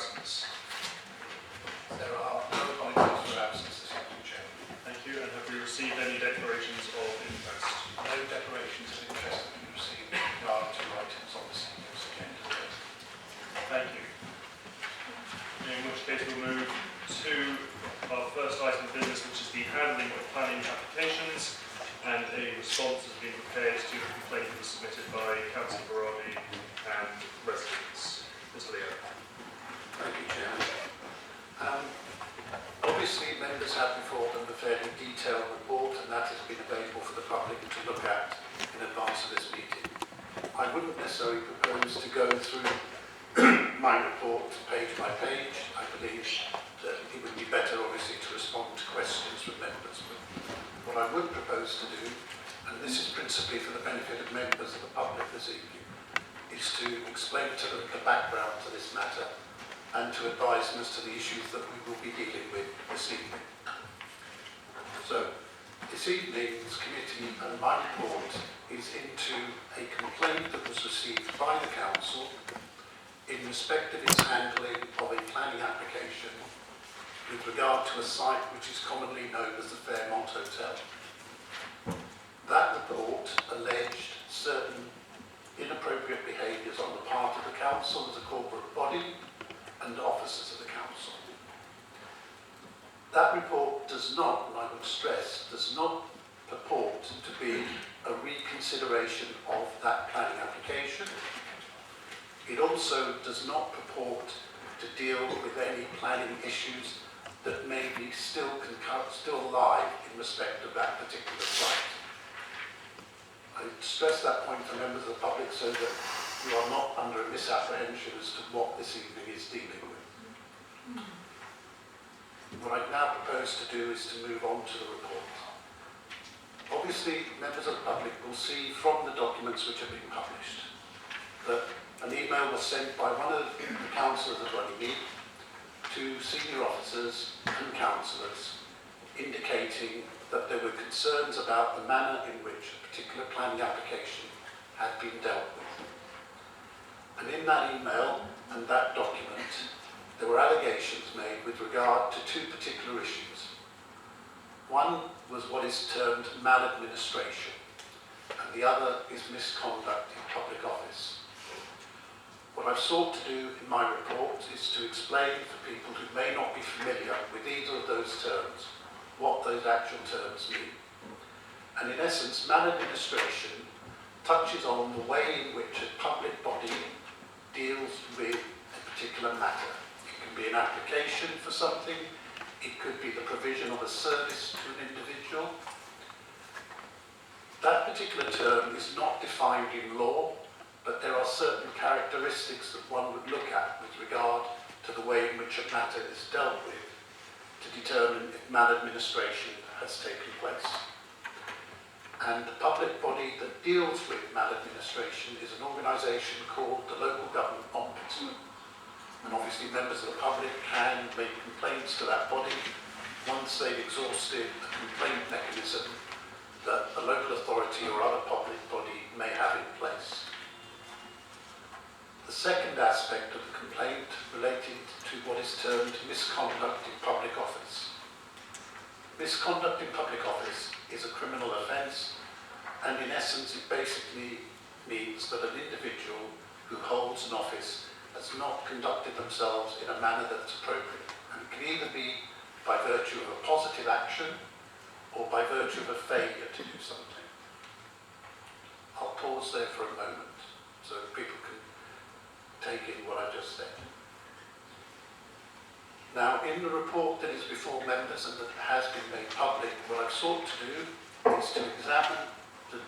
absence? There are no apologies for absence this evening, Chairman. Thank you. And have we received any declarations of interest? No declarations of interest have been received with regard to items on this evening's agenda. Thank you. In which case we'll move to our first item of business, which is the handling of planning applications, and a response has been prepared to the complaint that was submitted by Councillor Berardi and residents. Mr. Leo. Thank you, Chairman. Obviously, members have before them a fairly detailed report, and that has been available for the public to look at in advance of this meeting. I wouldn't necessarily propose to go through my report page by page. I believe that it would be better, obviously, to respond to questions from members. But what I would propose to do, and this is principally for the benefit of members of the public this evening, is to explain to them the background to this matter and to advise them as to the issues that we will be dealing with this evening. So, this evening's committee and my report is into a complaint that was received by the Council in respect of its handling of a planning application with regard to a site which is commonly known as the Fairmont Hotel. That report alleged certain inappropriate behaviours on the part of the Council as a corporate body and officers of the Council. That report does not, and I would stress, does not purport to be a reconsideration of that planning application. It also does not purport to deal with any planning issues that may be still live in respect of that particular site. I stress that point for members of the public so that you are not under a misapprehension as to what this evening is dealing with. What I now propose to do is to move on to the report. Obviously, members of the public will see from the documents which have been published that an email was sent by one of the councillors of Runnymede to senior officers and councillors indicating that there were concerns about the manner in which a particular planning application had been dealt with. And in that email and that document, there were allegations made with regard to two particular issues. One was what is termed maladministration, and the other is misconduct in public office. What I've sought to do in my report is to explain for people who may not be familiar with either of those terms what those actual terms mean. And in essence, maladministration touches on the way in which a public body deals with a particular matter. It can be an application for something, it could be the provision of a service to an individual. That particular term is not defined in law, but there are certain characteristics that one would look at with regard to the way in which a matter is dealt with to determine if maladministration has taken place. And the public body that deals with maladministration is an organisation called the Local Government Ombudsman. And obviously members of the public can make complaints to that body once they've exhausted a complaint mechanism that a local authority or other public body may have in place. The second aspect of the complaint related to what is termed misconduct in public office. Misconduct in public office is a criminal offence, and in essence it basically means that an individual who holds an office has not conducted themselves in a manner that's appropriate. And it can either be by virtue of a positive action or by virtue of a failure to do something. I'll pause there for a moment so people can take in what I just said. Now, in the report that is before members and that has been made public, what I've sought to do is to examine the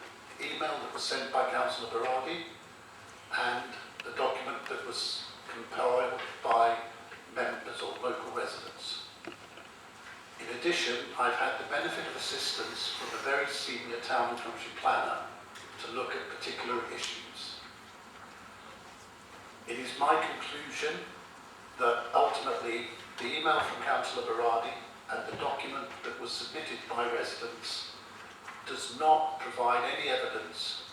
email that was sent by Councillor Berardi and the document that was compiled by members or local residents. In addition, I've had the benefit of assistance from a very senior town and country planner to look at particular issues. It is my conclusion that ultimately the email from Councillor Berardi and the document that was submitted by residents does not provide any evidence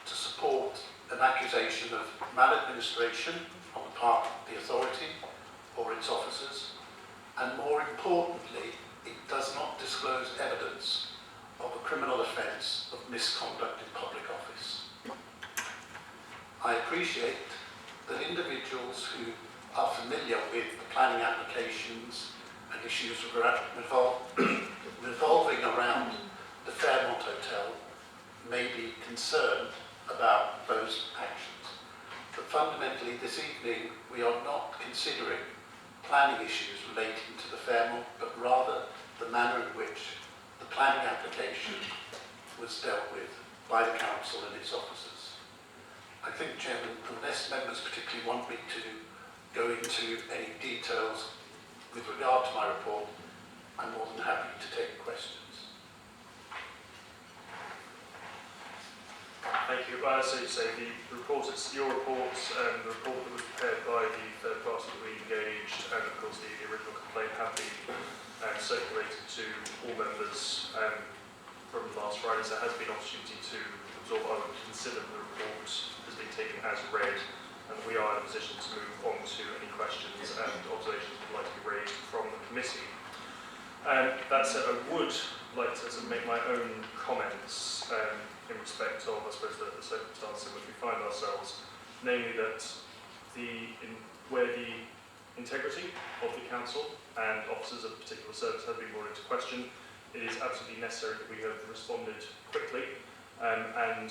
to support an accusation of maladministration on the part of the authority or its officers, and more importantly, it does not disclose evidence of a criminal offence of misconduct in public office. I appreciate that individuals who are familiar with the planning applications and issues revolving around the Fairmont Hotel may be concerned about those actions. But fundamentally this evening we are not considering planning issues relating to the Fairmont, but rather the manner in which the planning application was dealt with by the council and its officers. I think, Chairman, unless members particularly want me to go into any details with regard to my report, I'm more than happy to take questions. Thank you. So you say the report, it's your report, the report that was prepared by the third party that we engaged, and of course the original complaint had been circulated to all members from last Friday, so there has been an opportunity to absorb. I would consider the report has been taken as read, and we are in a position to move on to any questions and observations that would like to be raised from the committee. That said, I would like to make my own comments in respect of, I suppose, the circumstances in which we find ourselves, namely that where the integrity of the council and officers of a particular service have been brought into question, it is absolutely necessary that we have responded quickly and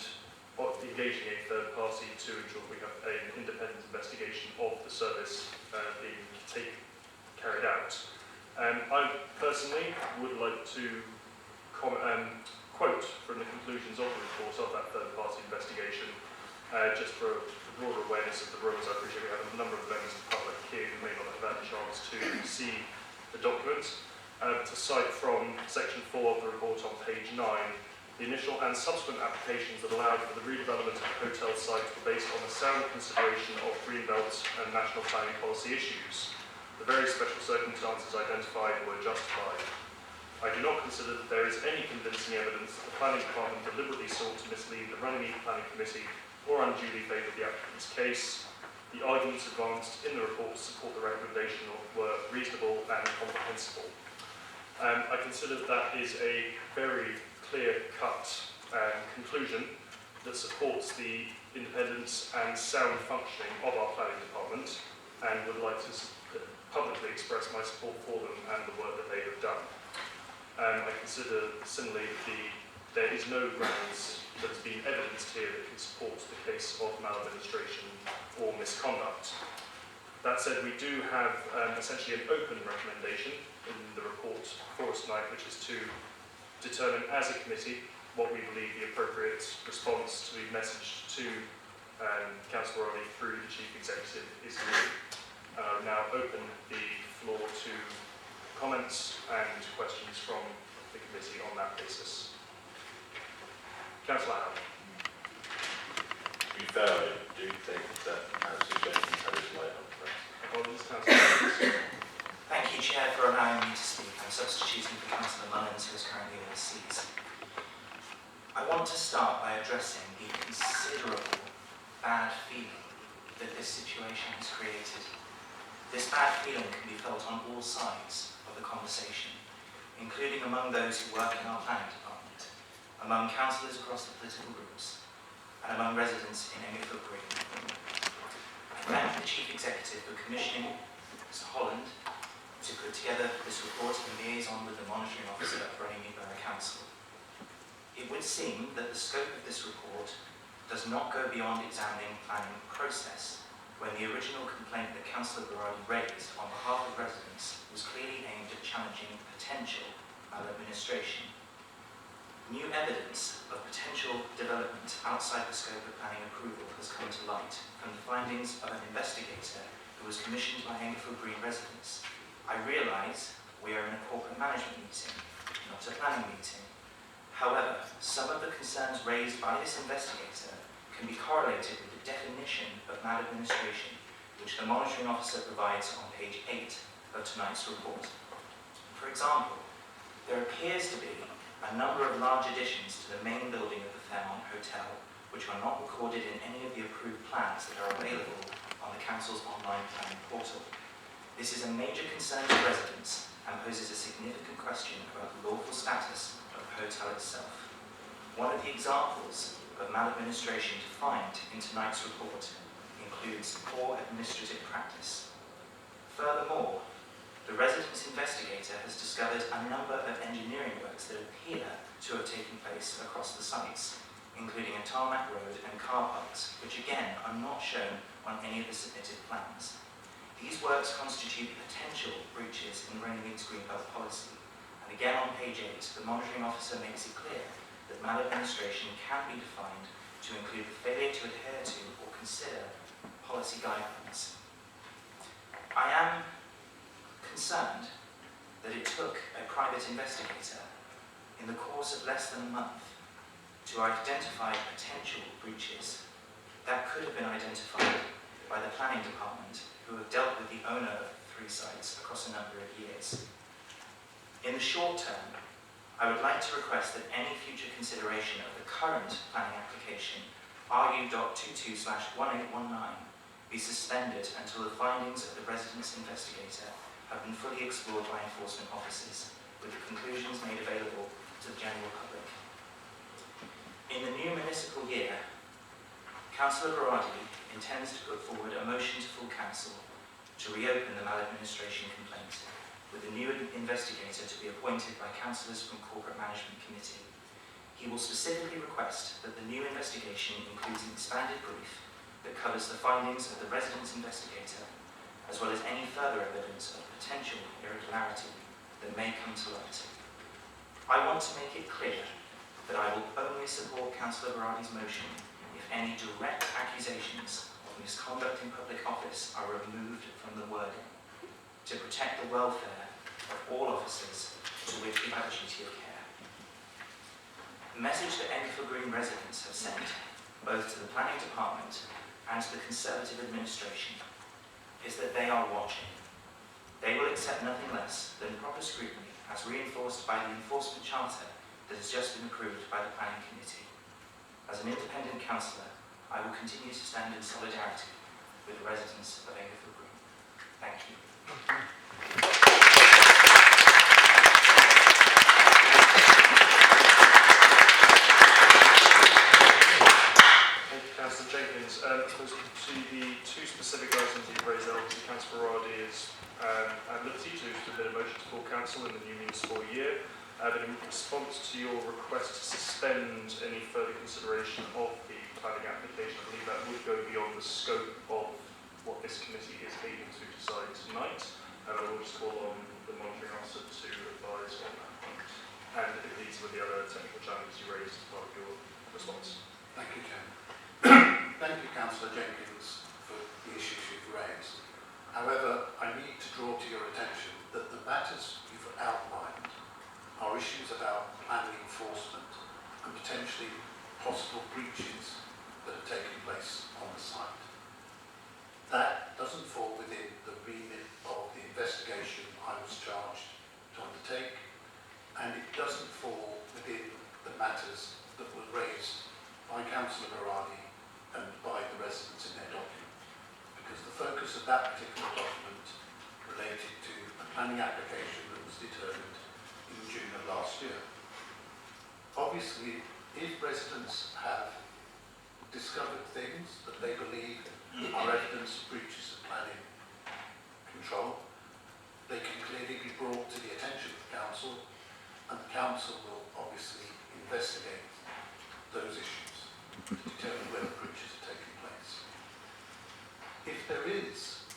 engaging a third party to ensure we have an independent investigation of the service being carried out. I personally would like to quote from the conclusions of the report of that third party investigation, just for the broader awareness of the room, as I appreciate we have a number of members of the public here who may not have had a chance to see the document. To cite from section 4 of the report on page 9, the initial and subsequent applications that allowed for the redevelopment of the hotel site were based on a sound consideration of Greenbelt and national planning policy issues. The very special circumstances identified were justified. I do not consider that there is any convincing evidence that the Planning Department deliberately sought to mislead the Runnymede Planning Committee or unduly favoured the applicant's case. The arguments advanced in the report to support the recommendation were reasonable and comprehensible. I consider that is a very clear-cut conclusion that supports the independence and sound functioning of our planning department, and would like to publicly express my support for them and the work that they have done. I consider similarly there is no grounds that has been evidenced here that can support the case of maladministration or misconduct. That said, we do have essentially an open recommendation in the report for us tonight, which is to determine as a committee what we believe the appropriate response to be messaged to Councillor Berardi through the Chief Executive is to be. Now open the floor to comments and questions from the committee on that basis. Councillor Howard. To be fair, I do think that as suggested, there is light on the press. Thank you, Chair, for allowing me to speak. I'm substituting for Councillor Mullins, who is currently overseas. I want to start by addressing the considerable bad feeling that this situation has created. This bad feeling can be felt on all sides of the conversation, including among those who work in our planning department, among councillors across the political groups, and among residents in Englefield Green. I thank the Chief Executive for commissioning Mr. Holland to put together this report in liaison with the monitoring officer of Runnymede Borough Council. It would seem that the scope of this report does not go beyond examining planning process, when the original complaint that Councillor Berardi raised on behalf of residents was clearly aimed at challenging potential maladministration. New evidence of potential development outside the scope of planning approval has come to light from the findings of an investigator who was commissioned by Englefield Green residents. I realise we are in a corporate management meeting, not a planning meeting. However, some of the concerns raised by this investigator can be correlated with the definition of maladministration, which the monitoring officer provides on page 8 of tonight's report. For example, there appears to be a number of large additions to the main building of the Fairmont Hotel, which are not recorded in any of the approved plans that are available on the Council's online planning portal. This is a major concern to residents and poses a significant question about the lawful status of the hotel itself. One of the examples of maladministration defined in tonight's report includes poor administrative practice. Furthermore, the residents investigator has discovered a number of engineering works that appear to have taken place across the sites, including a tarmac road and car parks, which again are not shown on any of the submitted plans. These works constitute potential breaches in Runnymede Greenbelt policy, and again on page 8, the monitoring officer makes it clear that maladministration can be defined to include the failure to adhere to or consider policy guidelines. I am concerned that it took a private investigator in the course of less than a month to identify potential breaches that could have been identified by the planning department, who have dealt with the owner of 3 sites across a number of years. In the short term, I would like to request that any future consideration of the current planning application, RU.22/1819, be suspended until the findings of the residents investigator have been fully explored by enforcement officers, with the conclusions made available to the general public. In the new municipal year, Councillor Berardi intends to put forward a motion to full council to reopen the maladministration complaint, with a new investigator to be appointed by councillors from Corporate Management Committee. He will specifically request that the new investigation includes an expanded brief that covers the findings of the residents investigator, as well as any further evidence of potential irregularity that may come to light. I want to make it clear that I will only support Councillor Berardi's motion if any direct accusations of misconduct in public office are removed from the wording, to protect the welfare of all officers to which we have a duty of care. The message that Enfield Green residents have sent, both to the planning department and to the Conservative administration, is that they are watching. They will accept nothing less than proper scrutiny, as reinforced by the enforcement charter that has just been approved by the planning committee. As an independent councillor, I will continue to stand in solidarity with the residents of Enfield Green. Thank you. Thank you, Councillor Jenkins. I suppose to the 2 specific items you've raised, obviously Councillor Berardi is at liberty to submit a motion to full council in the new municipal year. But in response to your request to suspend any further consideration of the planning application, I believe that would go beyond the scope of what this committee is able to decide tonight. And I will just call on the monitoring officer to advise on that point. And if it leads with the other technical challenges you raised as part of your response. Thank you, Chairman. Thank you, Councillor Jenkins, for the issues you've raised. However, I need to draw to your attention that the matters you've outlined are issues about planning enforcement and potentially possible breaches that have taken place on the site. That doesn't fall within the remit of the investigation I was charged to undertake, and it doesn't fall within the matters that were raised by Councillor Berardi and by the residents in their document, because the focus of that particular document related to a planning application that was determined in June of last year. Obviously, if residents have discovered things that they believe are evidence of breaches of planning control, they can clearly be brought to the attention of the council, and the council will obviously investigate those issues to determine whether breaches are taking place. If there is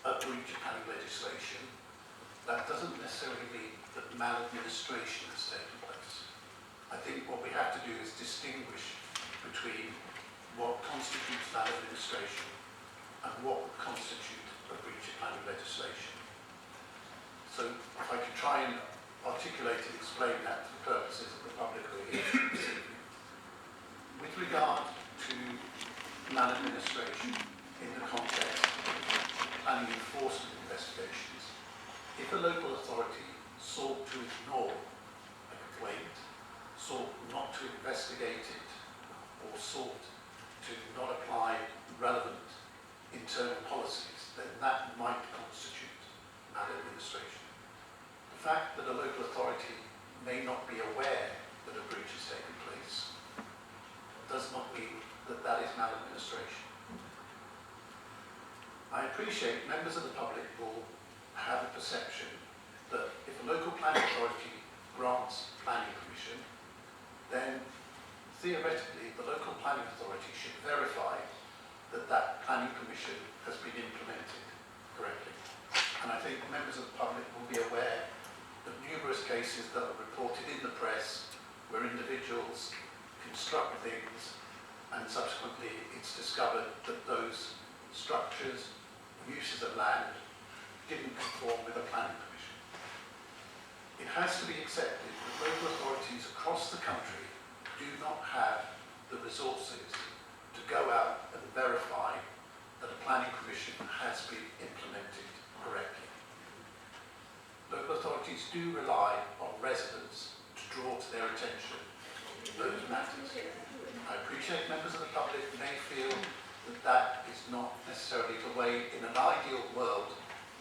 a breach of planning legislation, that doesn't necessarily mean that maladministration has taken place. I think what we have to do is distinguish between what constitutes maladministration and what would constitute a breach of planning legislation. So if I could try and articulate and explain that for the purposes of the public who are here this evening. With regard to maladministration in the context of planning enforcement investigations, if a local authority sought to ignore a complaint, sought not to investigate it, or sought to not apply relevant internal policies, then that might constitute that is maladministration. I appreciate members of the public will have a perception that if a local planning authority grants planning permission, then theoretically the local planning authority should verify that that planning permission has been implemented correctly. And I think members of the public will be aware of numerous cases that are reported in the press where individuals construct things and subsequently it's discovered that those structures, uses of land, didn't conform with a planning permission. It has to be accepted that local authorities across the country do not have the resources to go out and verify that a planning permission has been implemented correctly. Local authorities do rely on residents to draw to their attention those matters. I appreciate members of the public may feel that that is not necessarily the way, in an ideal world,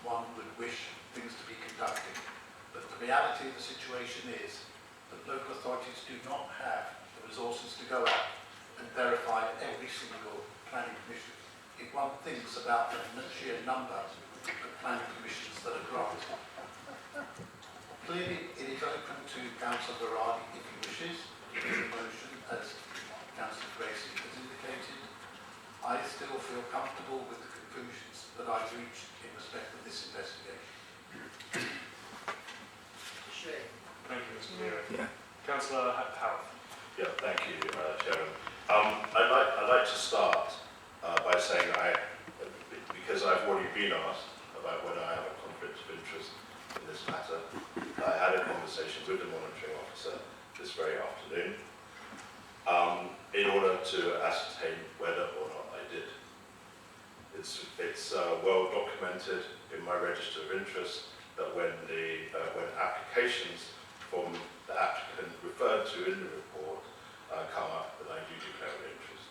one would wish things to be conducted. But the reality of the situation is that local authorities do not have the resources to go out and verify every single planning permission. If one thinks about the sheer number of planning permissions that are granted. Clearly, it is open to Councillor Berardi, if he wishes, to give a motion, as Councillor Gracie has indicated. I still feel comfortable with the conclusions that I've reached in respect of this investigation. Thank you, Mr. Mayor. Councillor Howard. Yeah, thank you, Chairman. I'd like to start by saying because I've already been asked about whether I have a conflict of interest in this matter, I had a conversation with the monitoring officer this very afternoon in order to ascertain whether or not I did. It's well documented in my register of interest that when applications from the applicant referred to in the report come up, that I do declare an interest.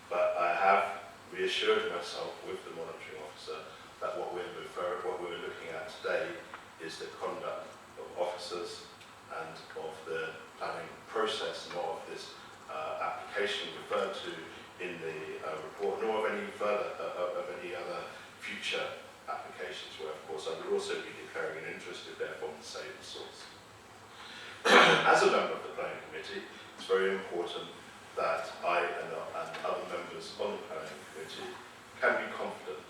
But I have reassured myself with the monitoring officer that what we're looking at today is the conduct of officers and of the planning process, not of this application referred to in the report, nor of any other future applications where, of course, I would also be declaring an interest if they're from the same source. As a member of the Planning Committee, it's very important that I and other members on the Planning Committee can be confident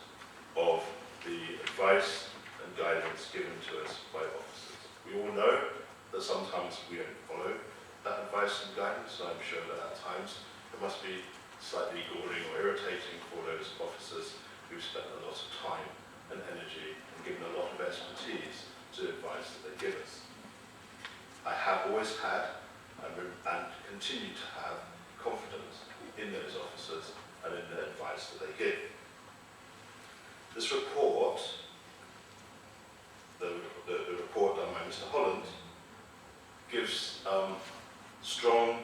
of the advice and guidance given to us by officers. We all know that sometimes we don't follow that advice and guidance, and I'm sure that at times it must be slightly galling or irritating for those officers who've spent a lot of time and energy and given a lot of expertise to the advice that they give us. I have always had and continue to have confidence in those officers and in the advice that they give. This report, the report done by Mr. Holland, gives strong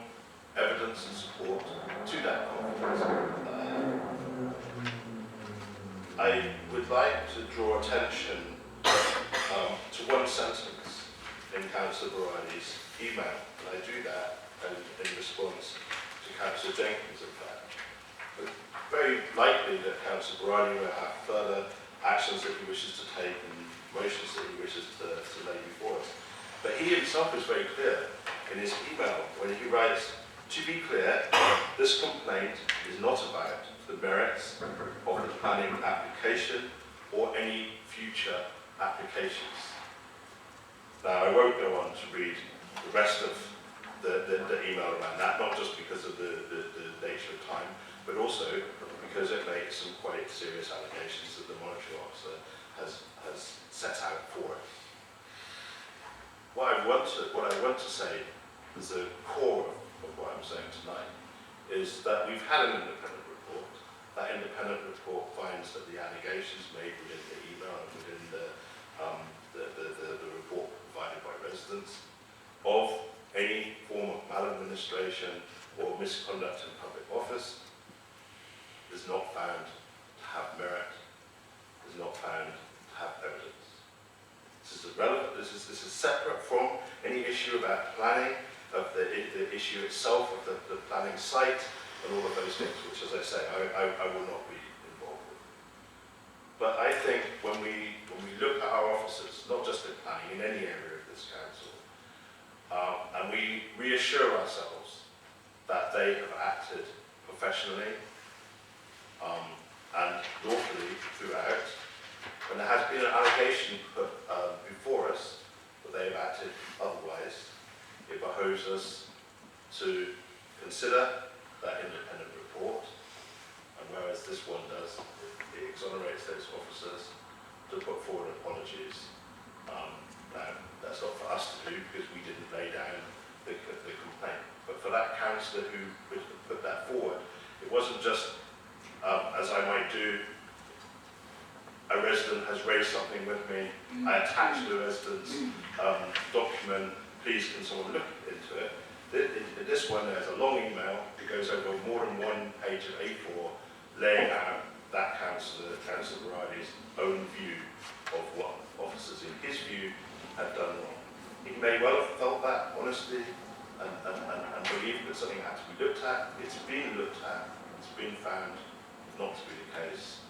evidence and support to that confidence that I have. I would like to draw attention to one sentence in Councillor Berardi's email, and I do that in response to Councillor Jenkins, in fact. But very likely that Councillor Berardi will have further actions that he wishes to take and motions that he wishes to lay before us. But he himself is very clear in his email when he writes, "To be clear, this complaint is not about the merits of the planning application or any future applications." Now, I won't go on to read the rest of the email around that, not just because of the nature of time, but also because it makes some quite serious allegations that the monitoring officer has set out for us. What I want to say is the core of what I'm saying tonight is that we've had an independent report. That independent report finds that the allegations made within the email and within the report provided by residents of any form of maladministration or misconduct in public office is not found to have merit, is not found to have evidence. This is irrelevant. This is separate from any issue about planning, of the issue itself of the planning site. and all of those things, which, as I say, I will not be involved with. But I think when we look at our officers, not just in planning, in any area of this council, and we reassure ourselves that they have acted professionally and lawfully throughout, when there has been an allegation put before us that they have acted otherwise, it behoves us to consider that independent report, and whereas this one does, it exonerates those officers, to put forward apologies. Now, that's not for us to do because we didn't lay down the complaint, but for that councillor who put that forward, it wasn't just, as I might do, a resident has raised something with me, I attach the resident's document, please can someone look into it. This one, there's a long email, it goes over more than one page of A4, laying out that Councillor Berardi's own view of what officers in his view had done wrong. He may well have felt that, honestly, and believed that something had to be looked at. It's been looked at, it's been found not to be the case.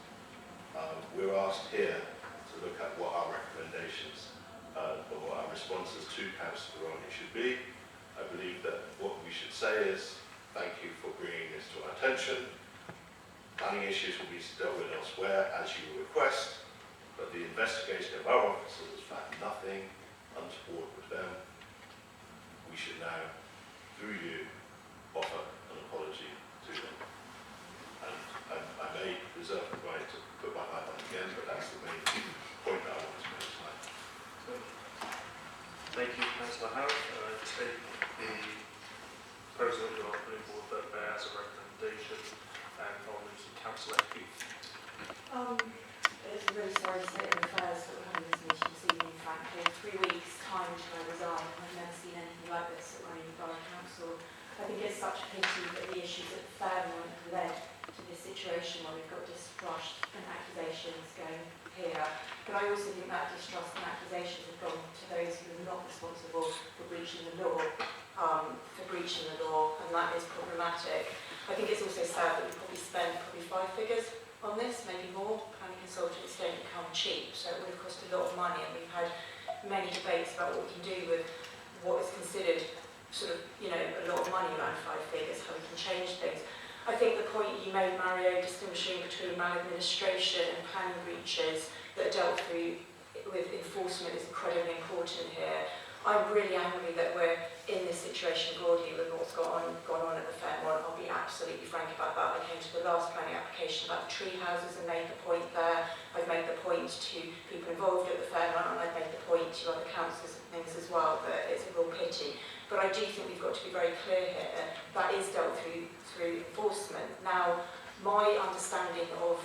We're asked here to look at what our recommendations or what our responses to Councillor Berardi should be. I believe that what we should say is, thank you for bringing this to our attention. Planning issues will be dealt with elsewhere, as you request, but the investigation of our officers has found nothing untoward with them. We should now, through you, offer an apology to them. And I may reserve the right to put my light on again, but that's the main point that I want to make tonight. Thank you, Councillor Howard. I take the proposal of your putting forward that bears a recommendation, and I'll move to Councillor Heath. It's a really sorry state of affairs that we're having this meeting this evening, frankly. In 3 weeks' time till I resign, I've never seen anything like this at running the Borough Council. I think it's such a pity that the issues at Fairmont have led to this situation where we've got distrust and accusations going here. But I also think that distrust and accusations have gone to those who are not responsible for breaching the law, and that is problematic. I think it's also sad that we probably spent 5 figures on this, maybe more. Planning consultants don't become cheap, so it would have cost a lot of money, and we've had many debates about what we can do with what is considered sort of, a lot of money around 5 figures, how we can change things. I think the point you made, Mario, distinguishing between maladministration and planning breaches that are dealt through with enforcement is incredibly important here. I'm really angry that we're in this situation broadly with what's gone on at the Fairmont. I'll be absolutely frank about that. I came to the last planning application about the tree houses and made the point there. I've made the point to people involved at the Fairmont, and I've made the point to other councillors and things as well, that it's a real pity. But I do think we've got to be very clear here. That is dealt through enforcement. Now, my understanding of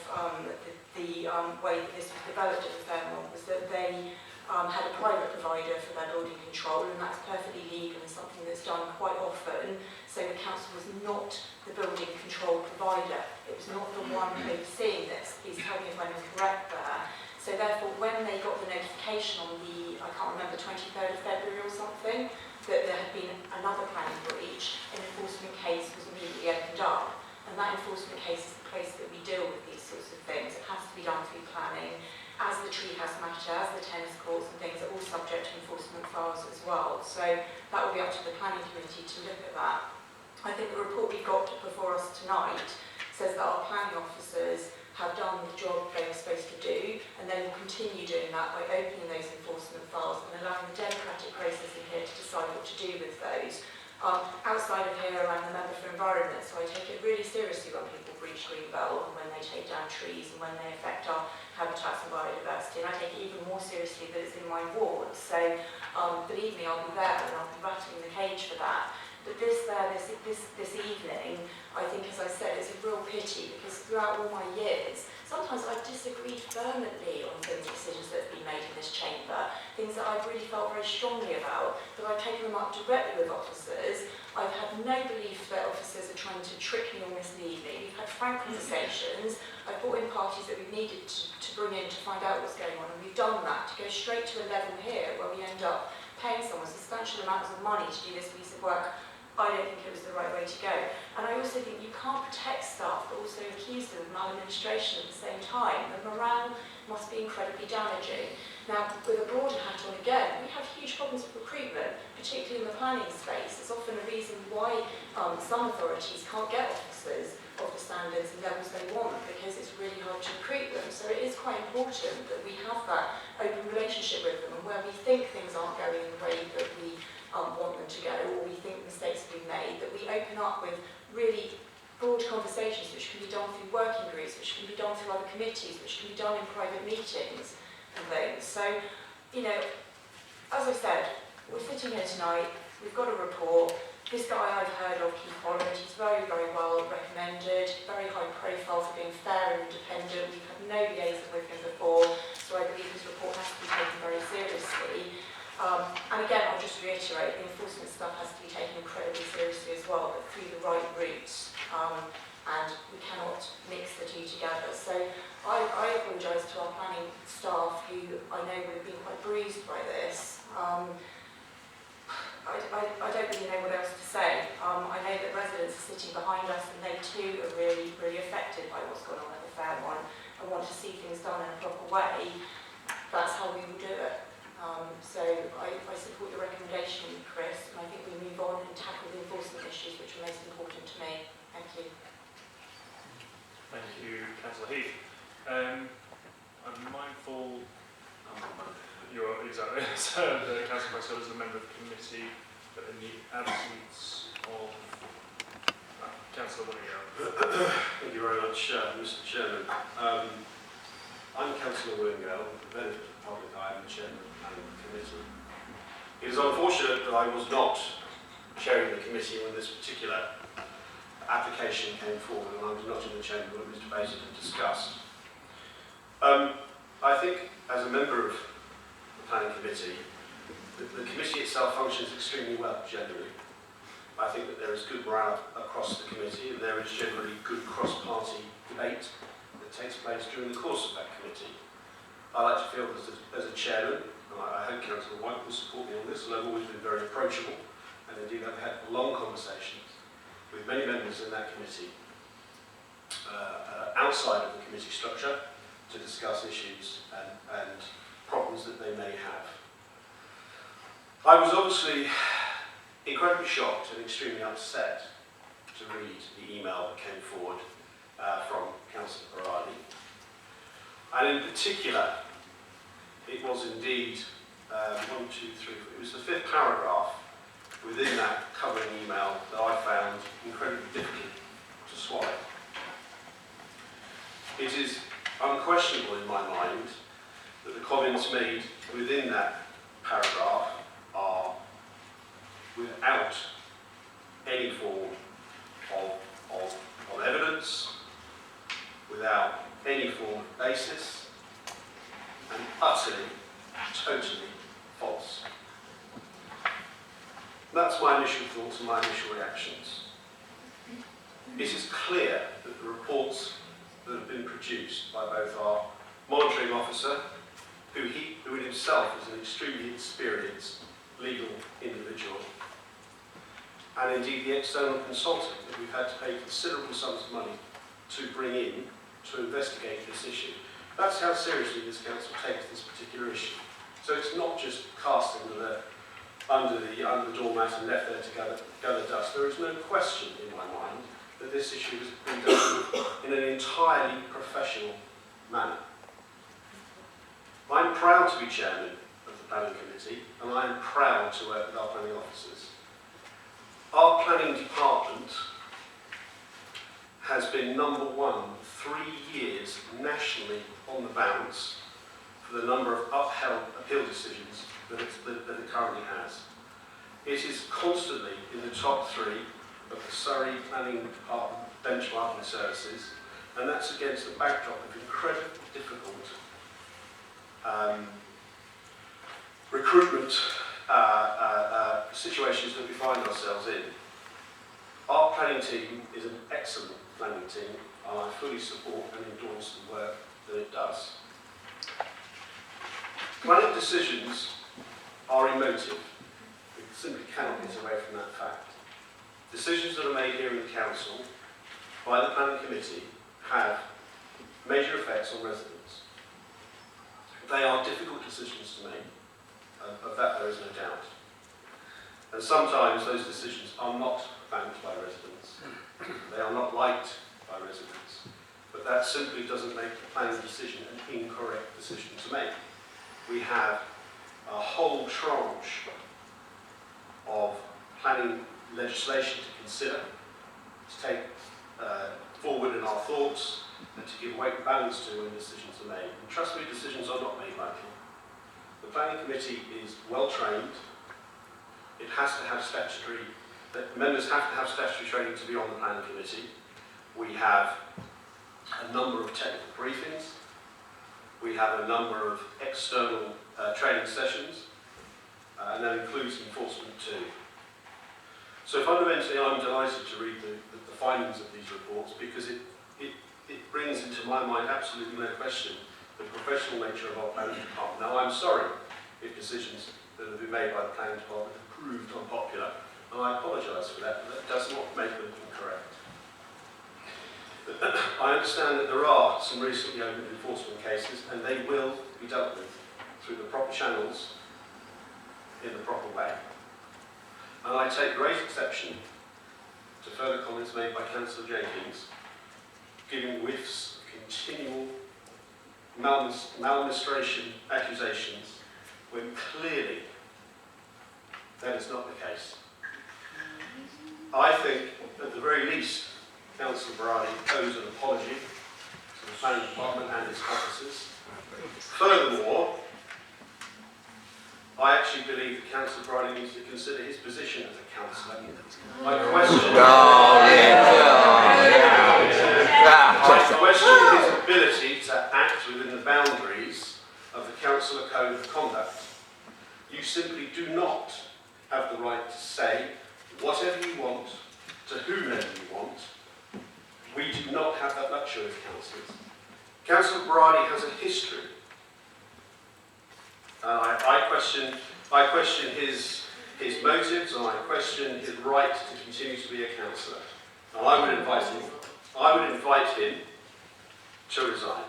the way that this was developed at the Fairmont was that they had a private provider for their building control, and that's perfectly legal and something that's done quite often. So the council was not the building control provider. It was not the one overseeing this. Please tell me if I'm incorrect there. So therefore, when they got the notification on the, I can't remember, 23rd of February or something, that there had been another planning breach, an enforcement case was immediately opened up. And that enforcement case is the place that we deal with these sorts of things. It has to be done through planning. As the treehouse matter, as the tennis courts and things are all subject to enforcement files as well. So that will be up to the planning committee to look at that. I think the report we've got before us tonight says that our planning officers have done the job they were supposed to do, and they will continue doing that by opening those enforcement files and allowing the democratic process in here to decide what to do with those. Outside of here, I'm the member for environment, so I take it really seriously when people breach Greenbelt and when they take down trees and when they affect our habitats and biodiversity, and I take it even more seriously that it's in my ward. So believe me, I'll be there and I'll be rattling the cage for that. But this evening, I think, as I said, it's a real pity because throughout all my years, sometimes I've disagreed vehemently on decisions that have been made in this chamber, things that I've really felt very strongly about, but I've taken them up directly with officers. I've had no belief that officers are trying to trick me or mislead me. We've had frank conversations. I've brought in parties that we've needed to bring in to find out what's going on, and we've done that to go straight to a level here where we end up paying someone substantial amounts of money to do this piece of work I don't think it was the right way to go. And I also think you can't protect staff but also accuse them of maladministration at the same time. The morale must be incredibly damaging. Now, with a broader hat on again, we have huge problems with recruitment, particularly in the planning space. It's often a reason why some authorities can't get officers of the standards and levels they want, because it's really hard to recruit them. So it is quite important that we have that open relationship with them, and where we think things aren't going in the way that we want them to go, or we think mistakes have been made, that we open up with really broad conversations which can be done through working groups, which can be done through other committees, which can be done in private meetings and things. So, you know, as I said, we're sitting here tonight, we've got a report. This guy I've heard of, Keith Holland, he's very, very well recommended, very high profile for being fair and independent. We've had no liaison with him before, so I believe his report has to be taken very seriously. And again, I'll just reiterate, the enforcement stuff has to be taken incredibly seriously as well, but through the right routes. And we cannot mix the two together. So I apologise to our planning staff who I know would have been quite bruised by this. I don't really know what else to say. I know that residents are sitting behind us and they too are really, really affected by what's going on at the Fairmont and want to see things done in a proper way. That's how we will do it. So I support your recommendation, Chris, and I think we move on and tackle the enforcement issues which are most important to me. Thank you. Thank you, Councillor Heath. I'm mindful, you're exactly, Councillor Prescott is a member of the committee, but in the absence of Councillor Willingham. Thank you very much, Mr. Chairman. I'm Councillor Willingham. For the benefit of the public, I am the Chairman of the Planning Committee. It is unfortunate that I was not chairing the committee when this particular application came forward, and I was not in the chamber when Mr. Bassett had discussed. I think, as a member of the Planning Committee, the committee itself functions extremely well generally. I think that there is good morale across the committee, and there is generally good cross-party debate that takes place during the course of that committee. I like to feel as a chairman, and I hope Councillor White will support me on this, and I've always been very approachable, and indeed I've had long conversations with many members in that committee outside of the committee structure to discuss issues and problems that they may have. I was obviously incredibly shocked and extremely upset to read the email that came forward from Councillor Berardi. And in particular, it was indeed it was the 5th paragraph within that covering email that I found incredibly difficult to swallow. It is unquestionable in my mind that the comments made within that paragraph are without any form of evidence, without any form of basis, and utterly, totally false. That's my initial thoughts and my initial reactions. It is clear that the reports that have been produced by both our monitoring officer, who in himself is an extremely experienced legal individual, and indeed the external consultant that we've had to pay considerable sums of money to bring in to investigate this issue. That's how seriously this council takes this particular issue. So it's not just cast under the doormat and left there to gather dust. There is no question in my mind that this issue has been dealt with in an entirely professional manner. I'm proud to be chairman of the Planning Committee, and I am proud to work with our planning officers. Our planning department has been number 1 3 years nationally on the bounce for the number of upheld appeal decisions that it currently has. It is constantly in the top 3 of the Surrey Planning Department benchmarking services, and that's against the backdrop of incredibly difficult recruitment situations that we find ourselves in. Our planning team is an excellent planning team, and I fully support and endorse the work that it does. Planning decisions are emotive. We simply cannot get away from that fact. decisions that are made here in the council by the planning committee have major effects on residents. They are difficult decisions to make, of that there is no doubt. And sometimes those decisions are not banked by residents. They are not liked by residents. But that simply doesn't make the planning decision an incorrect decision to make. We have a whole tranche of planning legislation to consider, to take forward in our thoughts, and to give weight and balance to when decisions are made. And trust me, decisions are not made lightly. The planning committee is well trained. It has to have statutory, the members have to have statutory training to be on the planning committee. We have a number of technical briefings. We have a number of external training sessions, and that includes enforcement too. So fundamentally, I'm delighted to read the findings of these reports because it brings into my mind absolutely no question the professional nature of our planning department. Now, I'm sorry if decisions that have been made by the planning department have proved unpopular, and I apologise for that, but that does not make them incorrect. I understand that there are some recently opened enforcement cases, and they will be dealt with through the proper channels in the proper way. And I take great exception to further comments made by Councillor Jenkins, giving whiffs of continual maladministration accusations when clearly that is not the case. I think, at the very least, Councillor Berardi owes an apology to the planning department and its officers. Furthermore, I actually believe that Councillor Berardi needs to consider his position as a councillor. I question his ability to act within the boundaries of the councillor code of conduct. You simply do not have the right to say whatever you want to whomever you want. We do not have that luxury as councillors. Councillor Berardi has a history. I question his motives, and I question his right to continue to be a councillor. And I would invite him to resign.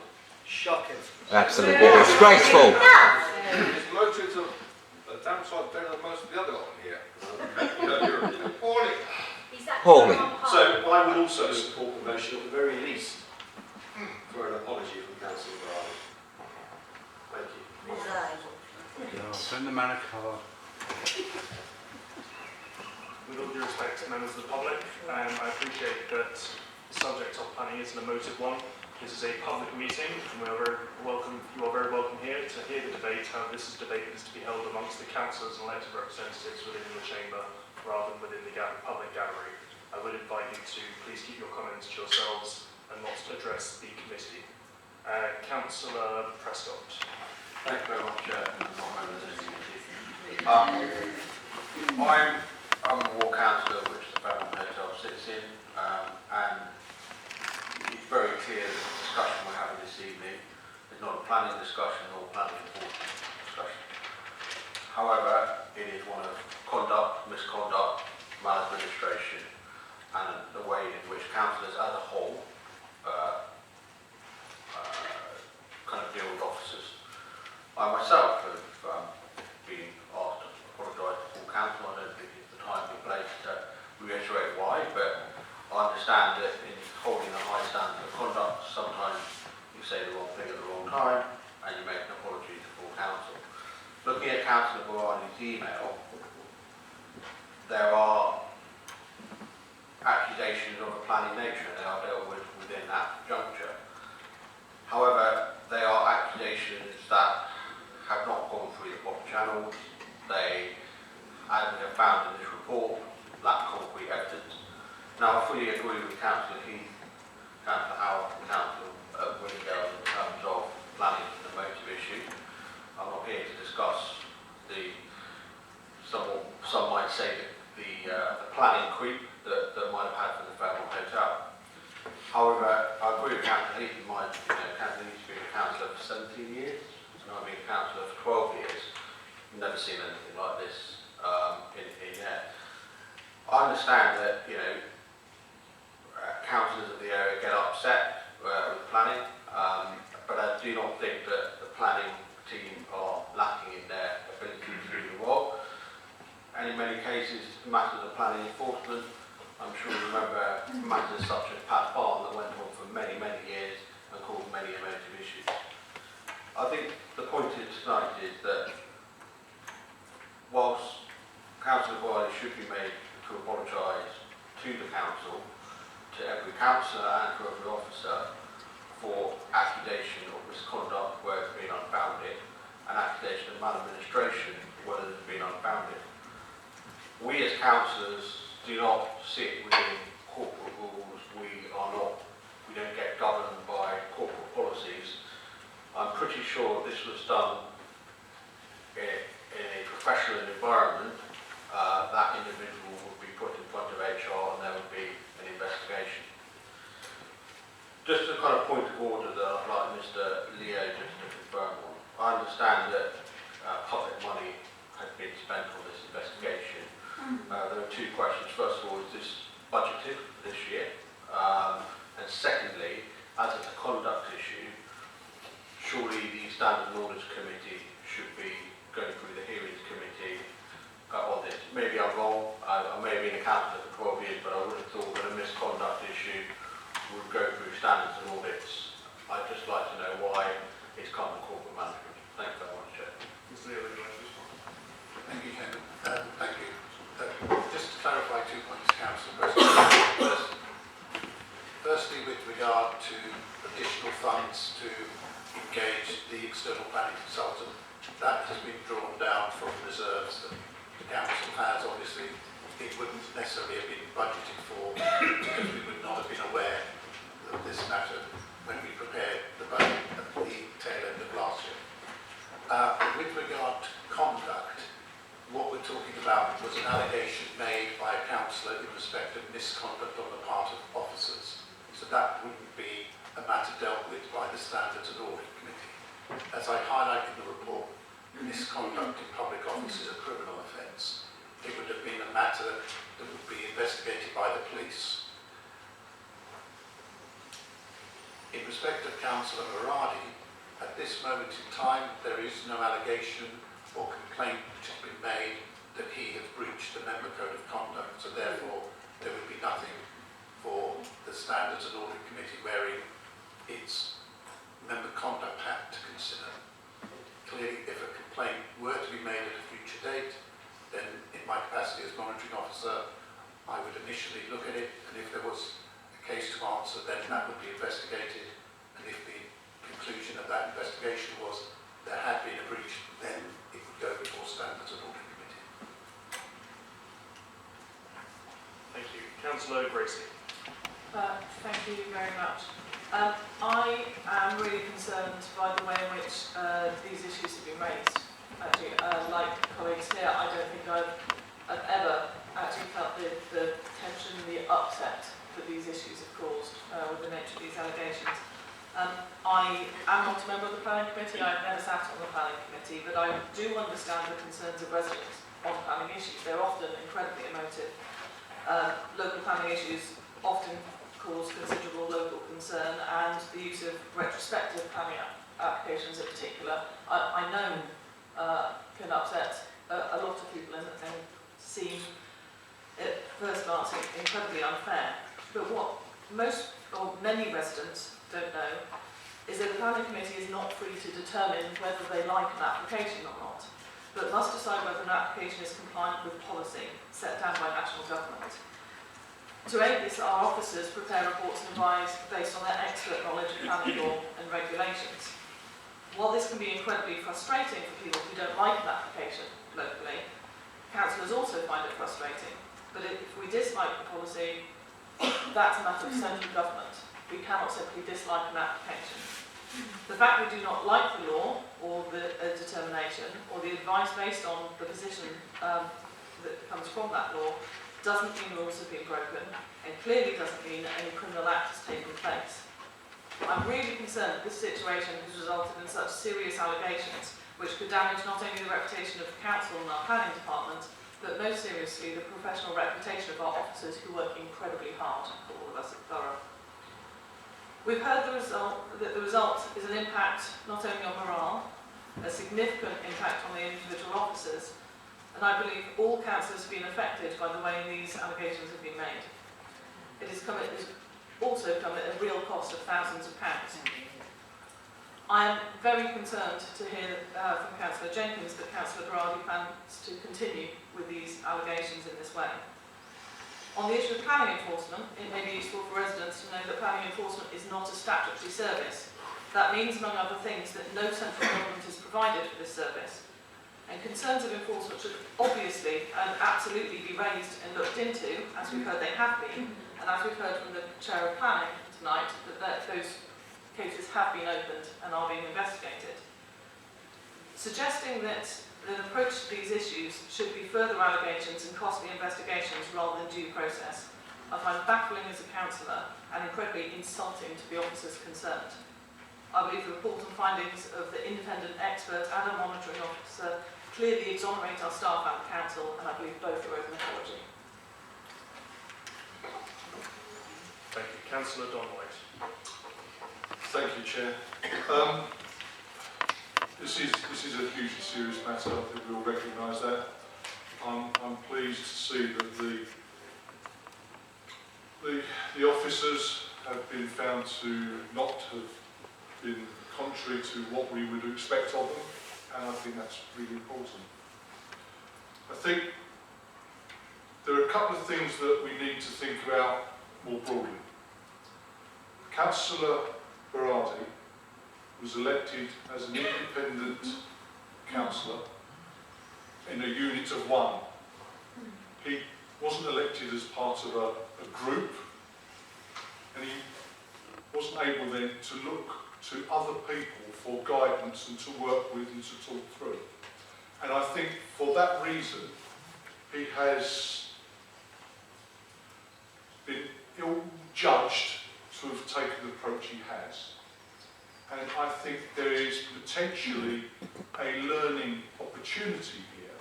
Shocking. Absolutely disgraceful. His motives are damn sight better than most of the other lot here. You're appalling. Appalling. So I would also support the motion at the very least for an apology from Councillor Berardi. Thank you. Send the man a card. With all due respect to members of the public, I appreciate that the subject of planning is an emotive one. This is a public meeting, and we are very welcome. You are very welcome here to hear the debate. How this is debate is to be held amongst the councillors and elected representatives within your chamber, rather than within the public gallery. I would invite you to please keep your comments to yourselves and not to address the committee. Councillor Prescott. Thank you very much, I'm a ward councillor which the Fairmont Hotel sits in, and it's very clear that the discussion we're having this evening is not a planning discussion or planning enforcement discussion. However, it is one of conduct, misconduct, maladministration, and the way in which councillors as a whole kind of deal with officers. I myself have been asked to apologise to full council. I don't think it's the time or place to reiterate why, but I understand that in holding a high standard of conduct, sometimes you say the wrong thing at the wrong time and you make an apology to full council. Looking at Councillor Berardi's email, there are accusations of a planning nature, and they are dealt with within that juncture. However, they are accusations that have not gone through the proper channels. They, as we have found in this report, lack concrete evidence. Now, I fully agree with Councillor Heath, Councillor Howard and Councillor Winningale in terms of planning and the motive issue. I'm not here to discuss some might say the planning creep that might have had for the Fairmont Hotel. However, I agree with Councillor Heath. Councillor Heath's been a councillor for 17 years, and I've been a councillor for 12 years. Never seen anything like this in yet. I understand that, you know, councillors of the area get upset with planning, but I do not think that the planning team are lacking in their ability to do the role. And in many cases, matters of planning enforcement, I'm sure you remember matters such as Pat Farm that went on for many, many years and caused many emotive issues. I think the point of tonight is that whilst Councillor Berardi should be made to apologise to the council, to every councillor and to every officer for accusation of misconduct where it's been unfounded and accusation of maladministration where it has been unfounded. We as councillors do not sit within corporate rules. We don't get governed by corporate policies. I'm pretty sure this was done in a professional environment. That individual would be put in front of HR and there would be an investigation. Just a kind of point of order that I'd like Mr. Leo just to confirm on. I understand that public money has been spent on this investigation. There are two questions. First of all, is this budgeted this year? And secondly, as it's a conduct issue, surely the Standards and Audits Committee should be going through the hearings committee on this. Maybe I'm wrong. I may have been a councillor for 12 years, but I would have thought that a misconduct issue would go through standards and audits. I'd just like to know why it's come to corporate management. Thank you very much, Chair. Mr. Leo, would you like to respond? Thank you, Chairman. Thank you. Just to clarify 2 points, Councillor President. Firstly, with regard to additional funds to engage the external planning consultant, that has been drawn down from reserves that the council has. Obviously, it wouldn't necessarily have been budgeted for because we would not have been aware of this matter when we prepared the budget at the tail end of last year. With regard to conduct, what we're talking about was an allegation made by a councillor in respect of misconduct on the part of officers. So that wouldn't be a matter dealt with by the Standards and Audit Committee. As I highlight in the report, misconduct in public office is a criminal offence. It would have been a matter that would be investigated by the police. In respect of Councillor Berardi, at this moment in time, there is no allegation or complaint which has been made that he has breached the Member Code of Conduct, so therefore there would be nothing for the Standards and Audit Committee wearing its Member Conduct Act to consider. Clearly, if a complaint were to be made at a future date, then in my capacity as monitoring officer, I would initially look at it, and if there was a case to answer, then that would be investigated, and if the conclusion of that investigation was there had been a breach, then it would go before Standards and Audit Committee. Thank you. Councillor Berardi. Thank you very much. I am really concerned by the way in which these issues have been raised. Actually, like colleagues here, I don't think I've ever actually felt the tension, the upset that these issues have caused with the nature of these allegations. I am not a member of the Planning Committee. I've never sat on the Planning Committee, but I do understand the concerns of residents on planning issues. They're often incredibly emotive. Local planning issues often cause considerable local concern, and the use of retrospective planning applications in particular, I know can upset a lot of people and seem at first glance incredibly unfair. But what most or many residents don't know is that the Planning Committee is not free to determine whether they like an application or not, but must decide whether an application is compliant with policy set down by national government. To aid this, our officers prepare reports and advise based on their expert knowledge of planning law and regulations. While this can be incredibly frustrating for people who don't like an application locally, councillors also find it frustrating. But if we dislike the policy, that's a matter of central government. We cannot simply dislike an application. The fact we do not like the law or the determination or the advice based on the position that comes from that law doesn't mean rules have been broken, and clearly doesn't mean that any criminal act has taken place. I'm really concerned that this situation has resulted in such serious allegations, which could damage not only the reputation of the council and our planning department, that most seriously the professional reputation of our officers who work incredibly hard for all of us at the Borough. We've heard that the result is an impact not only on morale, a significant impact on the individual officers, and I believe all councillors have been affected by the way these allegations have been made. It has also come at a real cost of thousands of pounds. I am very concerned to hear from Councillor Jenkins that Councillor Berardi plans to continue with these allegations in this way. On the issue of planning enforcement, it may be useful for residents to know that planning enforcement is not a statutory service. That means, among other things, that no central government is provided for this service. And concerns of enforcement should obviously and absolutely be raised and looked into, as we've heard they have been, and as we've heard from the Chair of Planning tonight, that those cases have been opened and are being investigated. Suggesting that the approach to these issues should be further allegations and costly investigations rather than due process, I find baffling as a councillor and incredibly insulting to the officers concerned. I believe the report and findings of the independent expert and a monitoring officer clearly exonerate our staff and the council, and I believe both are open apology. Thank you. Councillor Donwhite. Thank you, Chair. This is a hugely serious matter. I think we all recognise that. I'm pleased to see that the officers have been found to not have been contrary to what we would expect of them, and I think that's really important. I think there are a couple of things that we need to think about more broadly. Councillor Berardi was elected as an independent councillor in a unit of one. He wasn't elected as part of a group, and he wasn't able then to look to other people for guidance and to work with and to talk through. And I think for that reason, he has been ill-judged to have taken the approach he has. And I think there is potentially a learning opportunity here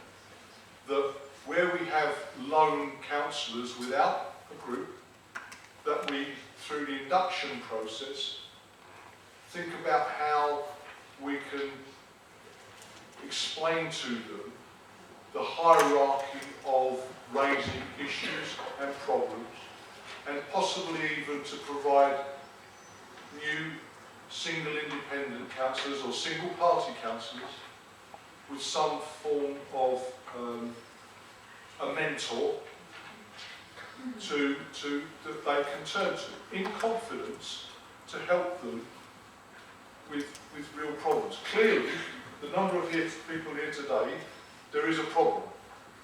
that where we have lone councillors without a group, that we, through the induction process, think about how we can explain to them the hierarchy of raising issues and problems, and possibly even to provide new single independent councillors or single party councillors with some form of a mentor that they can turn to in confidence to help them with real problems. Clearly, the number of people here today, there is a problem.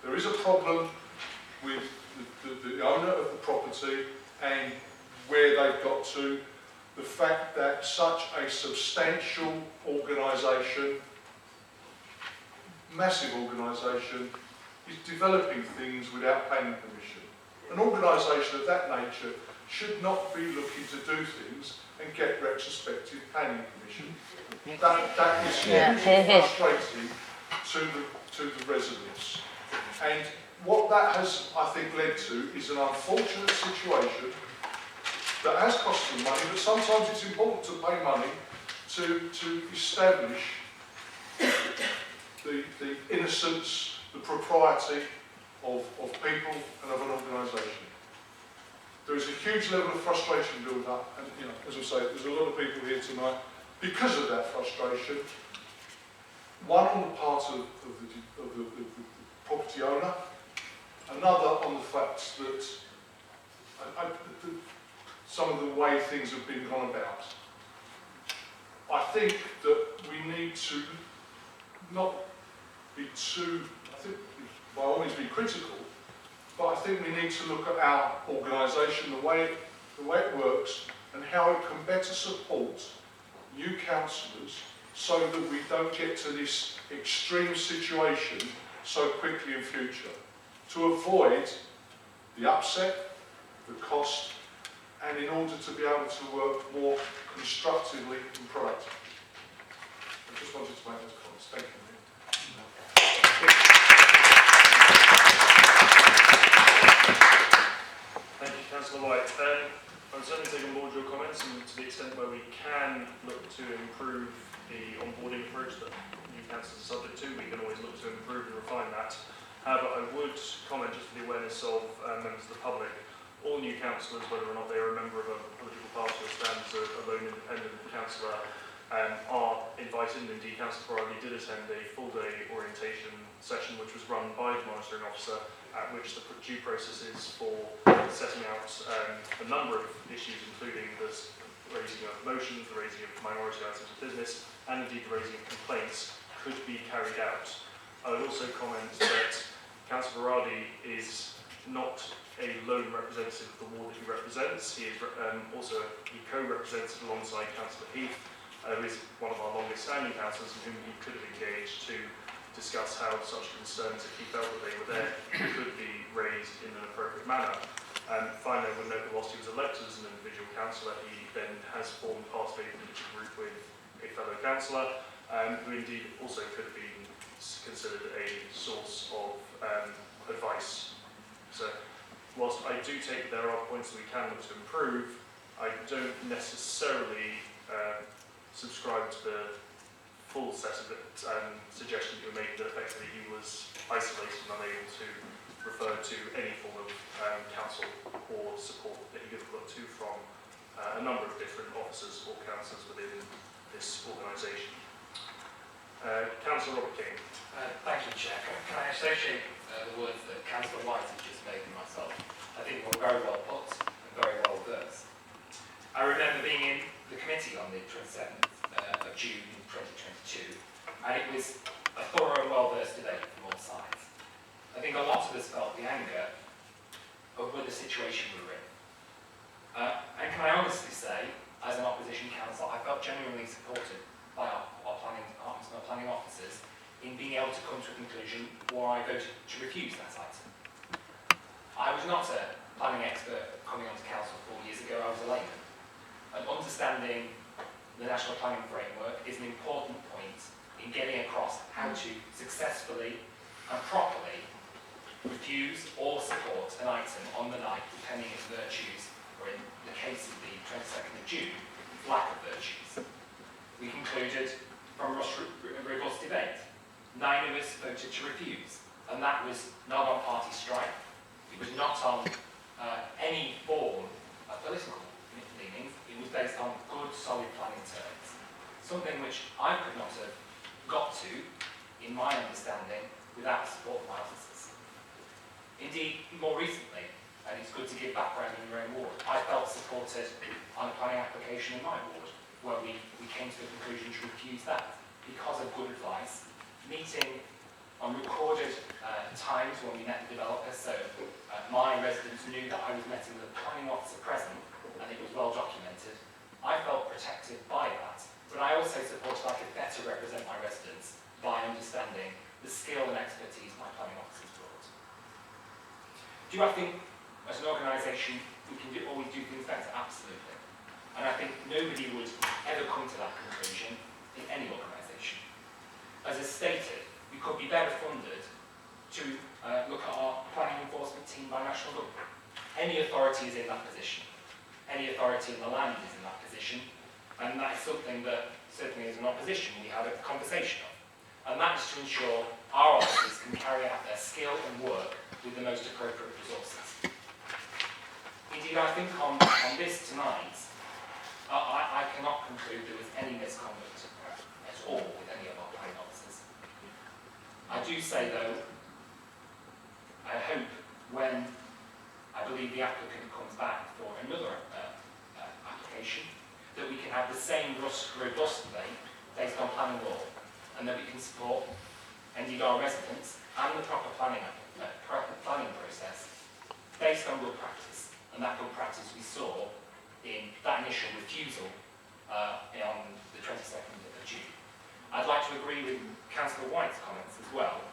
There is a problem with the owner of the property and where they've got to, the fact that such a substantial organisation, massive organisation, is developing things without planning permission. An organisation of that nature should not be looking to do things and get retrospective planning permission. That is hugely frustrating to the residents. And what that has, I think, led to is an unfortunate situation that has cost them money, but sometimes it's important to pay money to establish the innocence, the propriety of people and of an organisation. There is a huge level of frustration built up, and as I say, there's a lot of people here tonight because of that frustration. One on the part of the property owner, another on the fact that some of the way things have been gone about. I think that we need to not be too, I think by all means be critical, but I think we need to look at our organisation, the way it works, and how it can better support new councillors so that we don't get to this extreme situation so quickly in future, to avoid the upset, the cost, and in order to be able to work more constructively and proactively. I just wanted to make those comments. Thank you. Councillor White. I'm certainly taking on board your comments, and to the extent where we can look to improve the onboarding approach that new councillors are subject to, we can always look to improve and refine that. However, I would comment just for the awareness of members of the public, all new councillors, whether or not they are a member of a political party or stand as a lone independent councillor, are invited, and indeed Councillor Berardi did attend a full-day orientation session which was run by the monitoring officer, at which the due process is for setting out a number of issues, including the raising of motions, the raising of minority items of business, and indeed the raising of complaints could be carried out. I would also comment that Councillor Berardi is not a lone representative of the ward that he represents. He is he co-represents alongside Councillor Heath, who is one of our longest standing councillors, and whom he could have engaged to discuss how such concerns, if he felt that they were there, could be raised in an appropriate manner. Finally, I would note that whilst he was elected as an individual councillor, he then has formed part of a political group with a fellow councillor, who indeed also could have been considered a source of advice. So, whilst I do take there are points that we can look to improve, I don't necessarily subscribe to the full set of suggestions you were making that effectively he was isolated and unable to refer to any form of council or support that he could look to from a number of different officers or councillors within this organisation. Councillor Robert King. Thank you, Chair. Can I associate the words that Councillor White has just made and myself? I think were very well put and very well versed. I remember being in the committee on the 27th of June 2022, and it was a thorough and well-versed debate from all sides. I think a lot of us felt the anger over the situation we were in. And can I honestly say, as an opposition council, I felt genuinely supported by our planning departments and our planning officers in being able to come to a conclusion where I voted to refuse that item. I was not a planning expert coming onto council 4 years ago, I was a layman. And understanding the National Planning Framework is an important point in getting across how to successfully and properly refuse or support an item on the night, depending on its virtues, or in the case of the 22nd of June, lack of virtues. We concluded from a robust debate. 9 of us voted to refuse, and that was not on party stripe. It was not on any form of political leanings. It was based on good, solid planning terms. Something which I could not have got to, in my understanding, without the support of my officers. Indeed, more recently, and it's good to give background in your own ward, I felt supported on a planning application in my ward, where we came to the conclusion to refuse that because of good advice, meeting on recorded times when we met the developer, so my residents knew that I was meeting with a planning officer present, and it was well documented. I felt protected by that, but I also supported I could better represent my residents by understanding the skill and expertise my planning officers brought. Do I think, as an organisation, we can always do things better? Absolutely. And I think nobody would ever come to that conclusion in any organisation. As is stated, we could be better funded to look at our planning enforcement team by national government. Any authority is in that position. Any authority in the land is in that position, and that is something that, certainly as an opposition, we have a conversation of. And that is to ensure our officers can carry out their skill and work with the most appropriate resources. Indeed, I think on this tonight, I cannot conclude there was any misconduct at all with any of our planning officers. I do say, though, I hope when I believe the applicant comes back for another application, that we can have the same robust debate based on planning law, and that we can support, indeed, our residents and the proper planning process based on good practice. And that good practice we saw in that initial refusal on the 22nd of June. I'd like to agree with Councillor White's comments as well.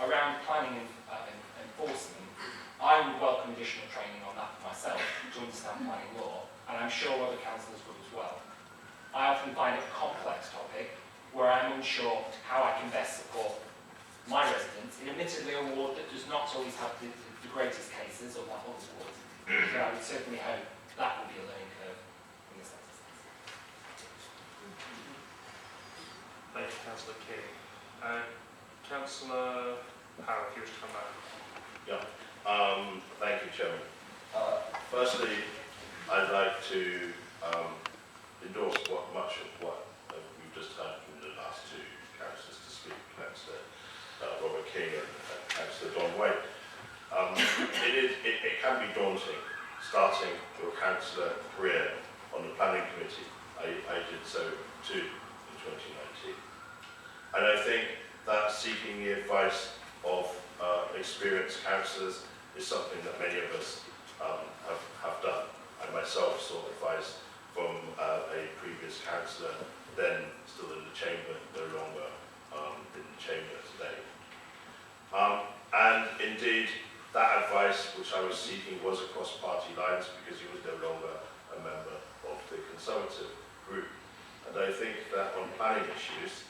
Around planning and enforcement, I would welcome additional training on that for myself to understand planning law, and I'm sure other councillors would as well. I often find it a complex topic where I'm unsure how I can best support my residents in admittedly a ward that does not always have the greatest cases, or like other wards. So I would certainly hope that will be a learning curve in this exercise. Thank you, Councillor King. Councillor Power, if you wish to come back. Thank you, Chairman. Firstly, I'd like to endorse much of what we've just heard from the last two councillors to speak, Councillor Robert King and Councillor Don White. It can be daunting starting your councillor career on the planning committee. I did so too in 2019. And I think that seeking the advice of experienced councillors is something that many of us have done. I myself sought advice from a previous councillor, then still in the chamber, no longer in the chamber today. And indeed, that advice which I was seeking was across party lines because he was no longer a member of the Conservative group. And I think that on planning issues,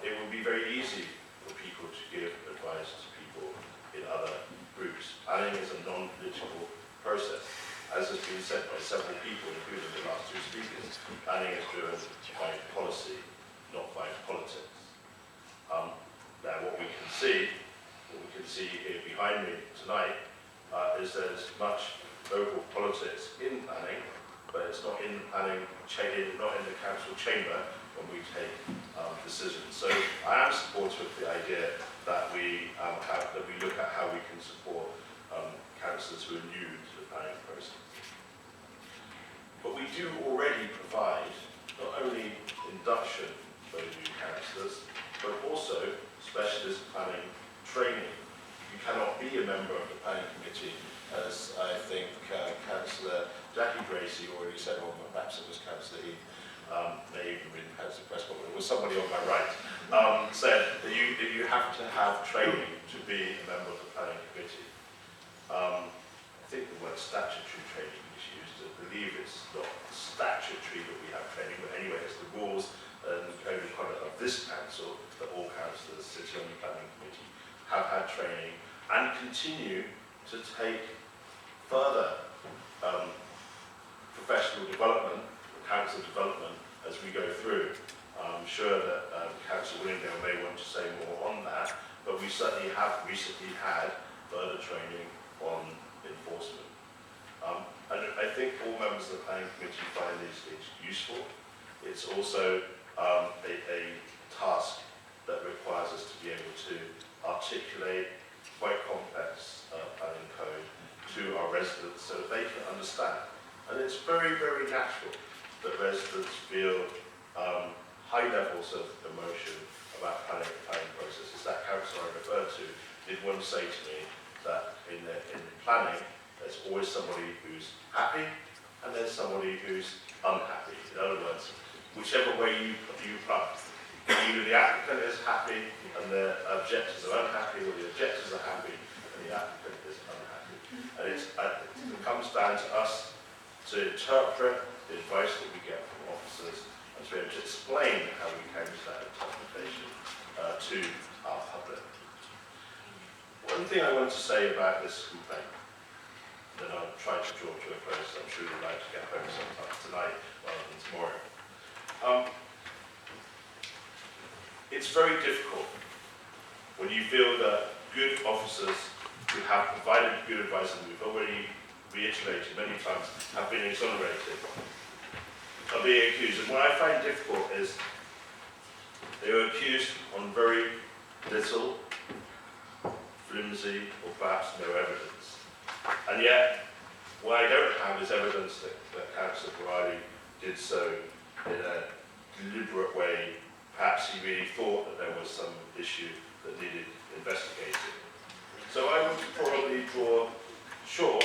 it would be very easy for people to give advice to people in other groups. Planning is a non-political process. As has been said by several people, including the last two speakers, planning is driven by policy, not by politics. Now what we can see here behind me tonight is there's much local politics in planning, but it's not in the planning, not in the council chamber when we take decisions. So I am supportive of the idea that we look at how we can support councillors who are new to the planning process. But we do already provide not only induction for new councillors, but also specialist planning training. You cannot be a member of the planning committee, as I think Councillor Jackie Gracie already said, or perhaps it was Councillor Heath, may even been Councillor Prescott, but it was somebody on my right, said that you have to have training to be a member of the planning committee. I think the word statutory training is used. I believe it's not statutory that we have training, but anyway, it's the rules and code of conduct of this council that all councillors sitting on the planning committee have had training and continue to take further professional development, council development as we go through. I'm sure that Councillor Willingdale may want to say more on that, but we certainly have recently had further training on enforcement. And I think all members of the planning committee find these things useful. It's also a task that requires us to be able to articulate quite complex planning code to our residents so that they can understand. And it's very, very natural that residents feel high levels of emotion about planning processes. That councillor I referred to did once say to me that in planning, there's always somebody who's happy and there's somebody who's unhappy. In other words, whichever way you plug, either the applicant is happy and the objectors are unhappy, or the objectors are happy and the applicant is unhappy. And it comes down to us to interpret the advice that we get from officers and to be able to explain how we came to that interpretation to our public. One thing I want to say about this complaint, then I'll try to draw to a close. I'm sure you'd like to get home sometime tonight rather than tomorrow. It's very difficult when you feel that good officers who have provided good advice, and we've already reiterated many times, have been exonerated, are being accused. And what I find difficult is they were accused on very little, flimsy, or perhaps no evidence. And yet, what I don't have is evidence that Councillor Berardi did so in a deliberate way. Perhaps he really thought that there was some issue that needed investigating. So I would probably draw short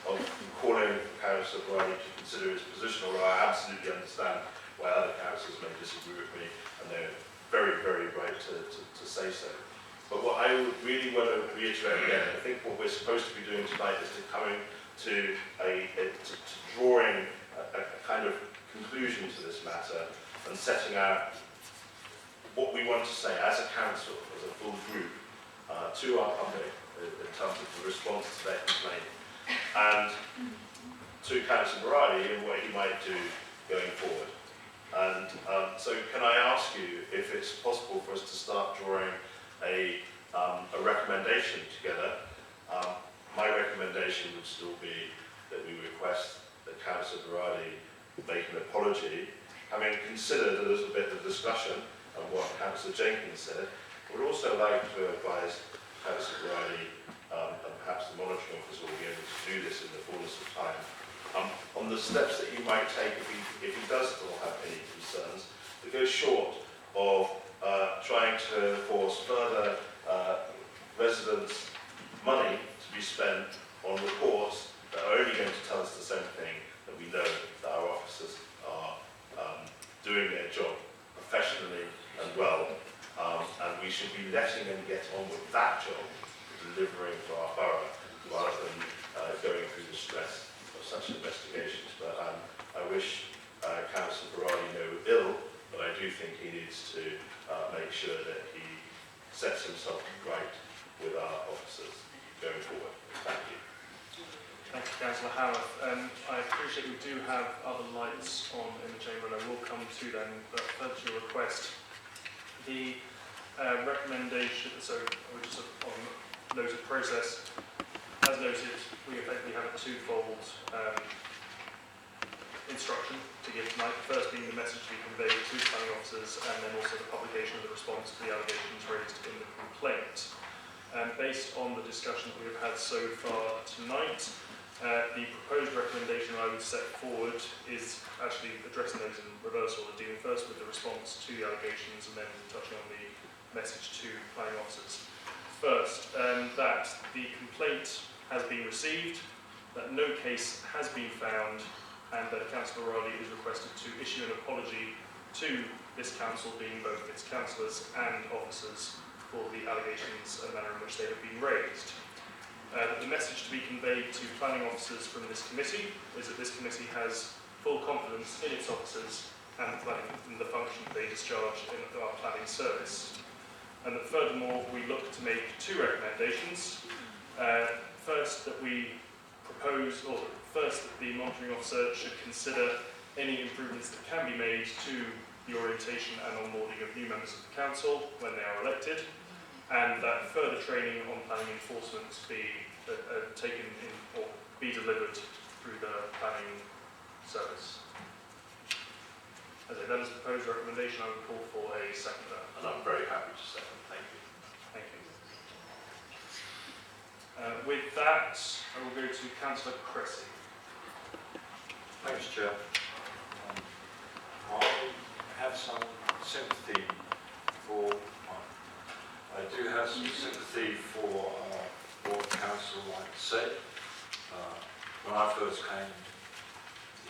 of calling Councillor Berardi to consider his position, although I absolutely understand why other councillors may disagree with me, and they're very, very right to say so. But what I would really want to reiterate again, I think what we're supposed to be doing tonight is to coming to drawing a kind of conclusion to this matter and setting out what we want to say as a council, as a full group, to our public in terms of the response to their complaint. and to Councillor Berardi and what he might do going forward. And so can I ask you if it's possible for us to start drawing a recommendation together? My recommendation would still be that we request that Councillor Berardi make an apology, having considered a little bit of discussion on what Councillor Jenkins said. I would also like to advise Councillor Berardi and perhaps the monitoring officer will be able to do this in the fullness of time, on the steps that he might take if he does still have any concerns that go short of trying to force further residents' money to be spent on reports that are only going to tell us the same thing, that we know that our officers are doing their job professionally and well, and we should be letting them get on with that job, delivering for our borough, rather than going through the stress of such investigations. But I wish Councillor Berardi no ill, but I do think he needs to make sure that he sets himself right with our officers going forward. Thank you. Thank you, Councillor Howarth. I appreciate we do have other lights on in the chamber, and I will come to them, but at your request, the recommendation, so we're just on note of process, as noted, we effectively have a twofold instruction to give tonight. The first being the message to be conveyed to planning officers, and then also the publication of the response to the allegations raised in the complaint. Based on the discussion that we've had so far tonight, the proposed recommendation I would set forward is actually addressing those in reverse order, dealing first with the response to the allegations and then touching on the message to planning officers. First, that the complaint has been received, that no case has been found, and that Councillor Berardi is requested to issue an apology to this council, being both its councillors and officers, for the allegations and manner in which they have been raised. The message to be conveyed to planning officers from this committee is that this committee has full confidence in its officers and the function they discharge in our planning service. And that furthermore, we look to make two recommendations. First, that we propose, or first, that the monitoring officer should consider any improvements that can be made to the orientation and onboarding of new members of the council when they are elected, and that further training on planning enforcement be taken in or be delivered through the planning service. As a that is the proposed recommendation, I would call for a seconder. And I'm very happy to second. Thank you. Thank you. With that, I will go to Councillor Cressy. Thanks, Chair. I have some sympathy for, I do have some sympathy for what Council might say. When I first came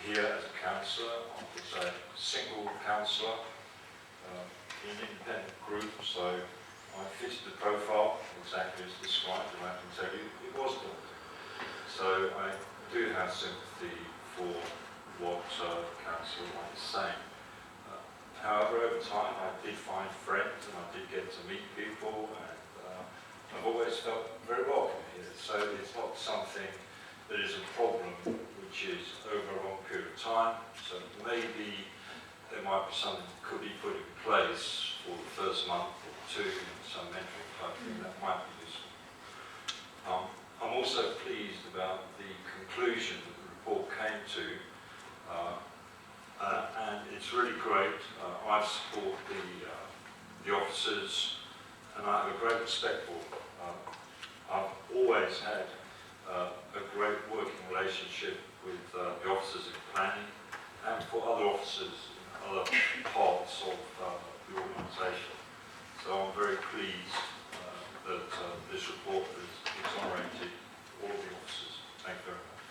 here as a councillor, I was a single councillor in an independent group, so I fitted the profile exactly as described, and I can tell you it was done. So I do have sympathy for what Council White is saying. However, over time I did find friends and I did get to meet people, and I've always felt very welcome here. So it's not something that is a problem which is over a long period of time. So maybe there might be something that could be put in place for the first month or two, some mentoring type thing that might be useful. I'm also pleased about the conclusion that the report came to. And it's really great. I support the officers, and I have a great respect for them. I've always had a great working relationship with the officers in planning and for other officers in other parts of the organisation. So I'm very pleased that this report has exonerated all the officers. Thank you very much.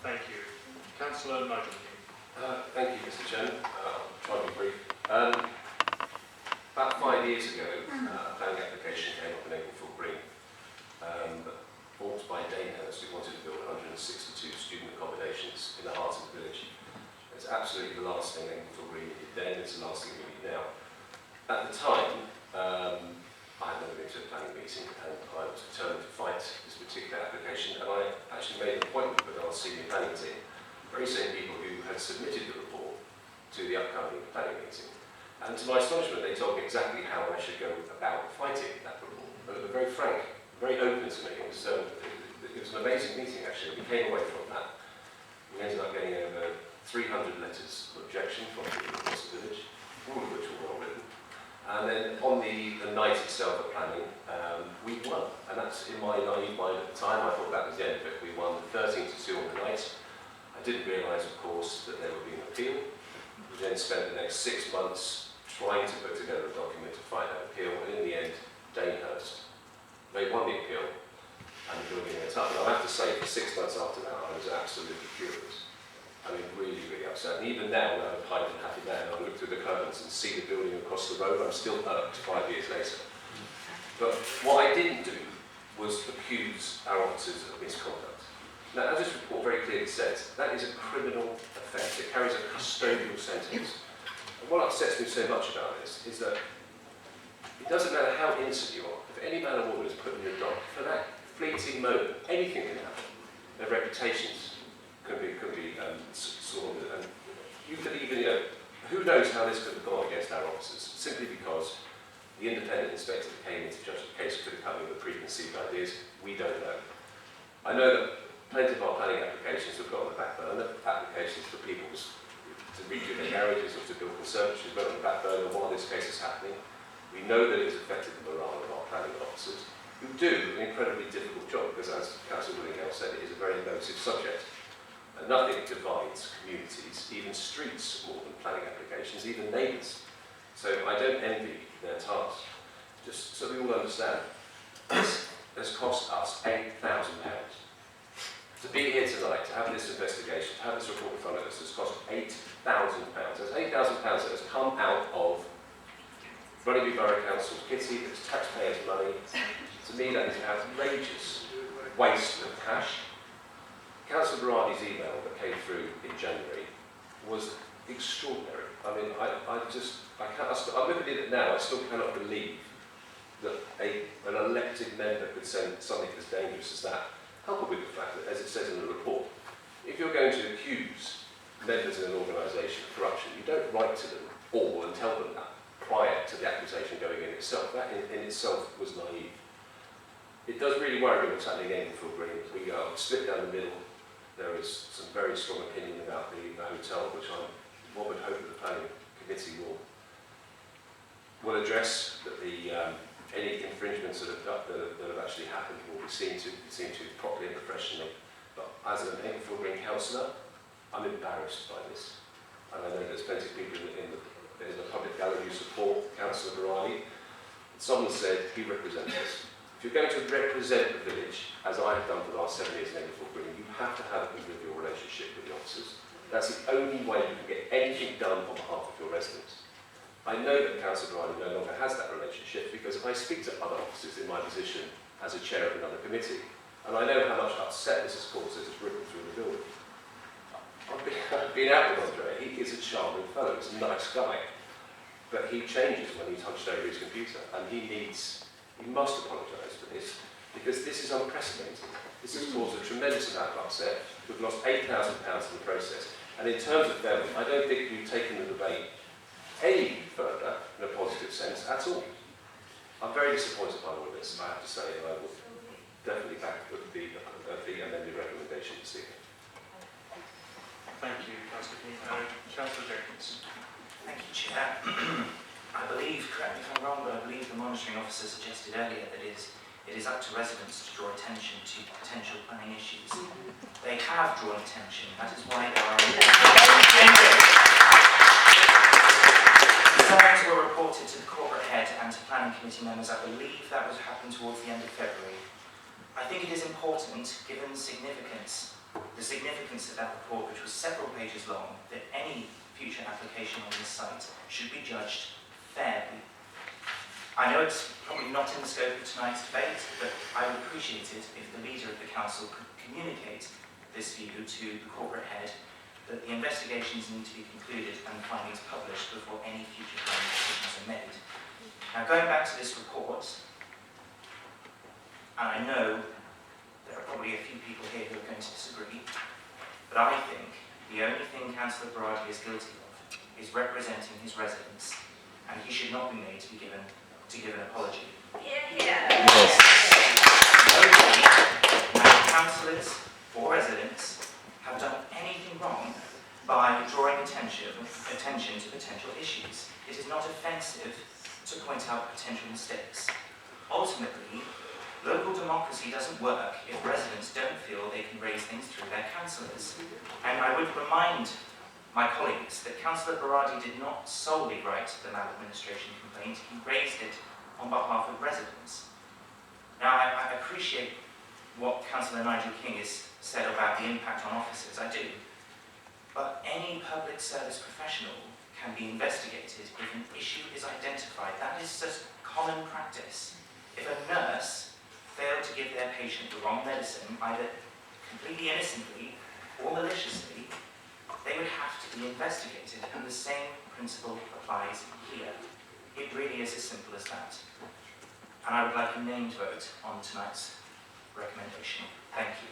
Thank you. Councillor Nigel. Thank you, Mr. Chairman. I'll try to be brief. About 5 years ago, a planning application came up in April Green, bought by Danehurst, who wanted to build 162 student accommodations in the heart of the village. It's absolutely the last thing Green needed then, it's the last thing we need now. At the time, I had never been to a planning meeting, and I was determined to fight this particular application, and I actually made an appointment with our senior planning team, very same people who had submitted the report to the upcoming planning meeting. And to my astonishment, they told me exactly how I should go about fighting that report. But they were very frank, very open to me. It was an amazing meeting, actually. We came away from that. We ended up getting over 300 letters of objection from people across the village, all of which were well written. And then on the night itself of planning, we won. And that's in my naive mind at the time. I thought that was the end of it. We won 13-2 on the night. I didn't realise, of course, that there would be an appeal. We then spent the next 6 months trying to put together a document to fight that appeal. And in the end, Danehurst, they won the appeal and the building went up. And I have to say, for 6 months after that, I was absolutely furious. I mean, really, really upset. And even now, when I'm a kind and happy man, I look through the curtains and see the building across the road, I'm still irked 5 years later. But what I didn't do was accuse our officers of misconduct. Now, as this report very clearly says, that is a criminal offence. It carries a custodial sentence. And what upsets me so much about this is that it doesn't matter how innocent you are. If any man or woman is put in the dock, for that fleeting moment, anything can happen. Their reputations could be sworn, and you could even, who knows how this could have gone against our officers, simply because the independent inspector that came in to judge the case could have come in with preconceived ideas. We don't know. I know that plenty of our planning applications have got on the back burner, applications for people to redo their garages or to build conservatories went on the back burner while this case is happening. We know that it has affected the morale of our planning officers, who do an incredibly difficult job, because as Councillor Willingham said, it is a very emotive subject. And nothing divides communities, even streets, more than planning applications, even neighbours. So I don't envy their task. Just so we all understand, this has cost us £8,000. To be here tonight, to have this investigation, to have this report in front of us, has cost £8,000. That's £8,000 that has come out of Runnymede Borough Council's kitty, that's taxpayers' money. To me, that is an outrageous waste of cash. Councillor Berardi's email that came through in January was extraordinary. I mean, I'm looking at it now, I still cannot believe that an elected member could send something as dangerous as that, coupled with the fact that, as it says in the report, if you're going to accuse members of an organisation of corruption, you don't write to them all and tell them that prior to the accusation going in itself. That in itself was naive. It does really worry me what's happening in Englefield Green. We are split down the middle. There is some very strong opinion about the hotel, which one would hope that the planning committee will address, that any infringements that have actually happened will be seen to properly and professionally. But as an Englefield Green councillor, I'm embarrassed by this. And I know there's plenty of people in the public gallery who support Councillor Berardi. Someone said he represents us. If you're going to represent the village, as I have done for the last 7 years in Englefield Green, you have to have a convivial relationship with the officers. That's the only way you can get anything done on behalf of your residents. I know that Councillor Berardi no longer has that relationship because I speak to other officers in my position as a chair of another committee, and I know how much upset this has caused as it's rippled through the building. I've been out with Andre. He is a charming fellow. He's a nice guy, but he changes when he's hunched over his computer, and he must apologise for this, because this is unprecedented. This has caused a tremendous amount of upset. We've lost £8,000 in the process. And in terms of them, I don't think we've taken the debate any further in a positive sense at all. I'm very disappointed by all of this, I have to say, and I will definitely back the amended recommendation this evening. Thank you, Councillor King. Councillor Jenkins. Thank you, Chair. I believe, correct me if I'm wrong, but I believe the monitoring officer suggested earlier that it is up to residents to draw attention to potential planning issues. They have drawn attention, that is why there are concerns were reported to the corporate head and to planning committee members. I believe that was happened towards the end of February. I think it is important, given the significance of that report, which was several pages long, that any future application on this site should be judged fairly. I know it's probably not in the scope of tonight's debate, but I would appreciate it if the leader of the council could communicate this view to the corporate head, that the investigations need to be concluded and the findings published before any future planning decisions are made. Now, going back to this report, and I know there are probably a few people here who are going to disagree, but I think the only thing Councillor Berardi is guilty of is representing his residents, and he should not be made to give an apology. Yes. Nobody, neither councillors or residents, have done anything wrong by drawing attention to potential issues. It is not offensive to point out potential mistakes. Ultimately, local democracy doesn't work if residents don't feel they can raise things through their councillors. And I would remind my colleagues that Councillor Berardi did not solely write the maladministration complaint, he raised it on behalf of residents. Now, I appreciate what Councillor Nigel King has said about the impact on officers, I do. But any public service professional can be investigated if an issue is identified. That is just common practice. If a nurse failed to give their patient the wrong medicine, either completely innocently or maliciously, they would have to be investigated, and the same principle applies here. It really is as simple as that. And I would like a named vote on tonight's recommendation. Thank you.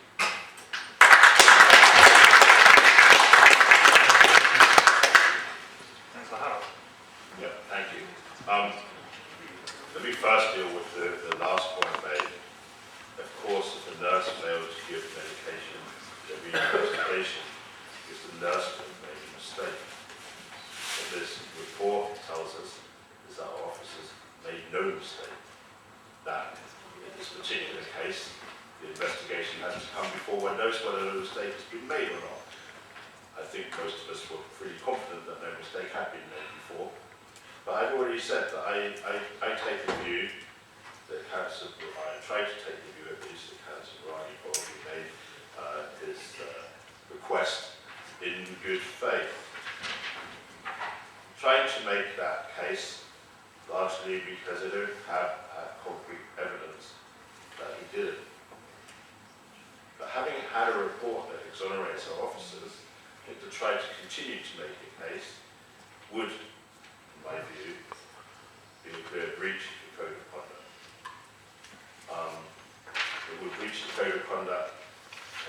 Yeah, thank you. Let me first deal with the last point made. Of course, if a nurse fails to give medication, there'll be an investigation because the nurse could have made a mistake. What this report tells us is that our officers made no mistake. That in this particular case, the investigation has to come before one knows whether a mistake has been made or not. I think most of us were pretty confident that no mistake had been made before. But I've already said that I take the view that Councillor Berardi, I try to take the view at least that Councillor Berardi probably made his request in good faith. Trying to make that case largely because I don't have concrete evidence that he did it. But having had a report that exonerates our officers, I think to try to continue to make a case would, in my view, be a clear breach of the Code of Conduct. It would breach the Code of Conduct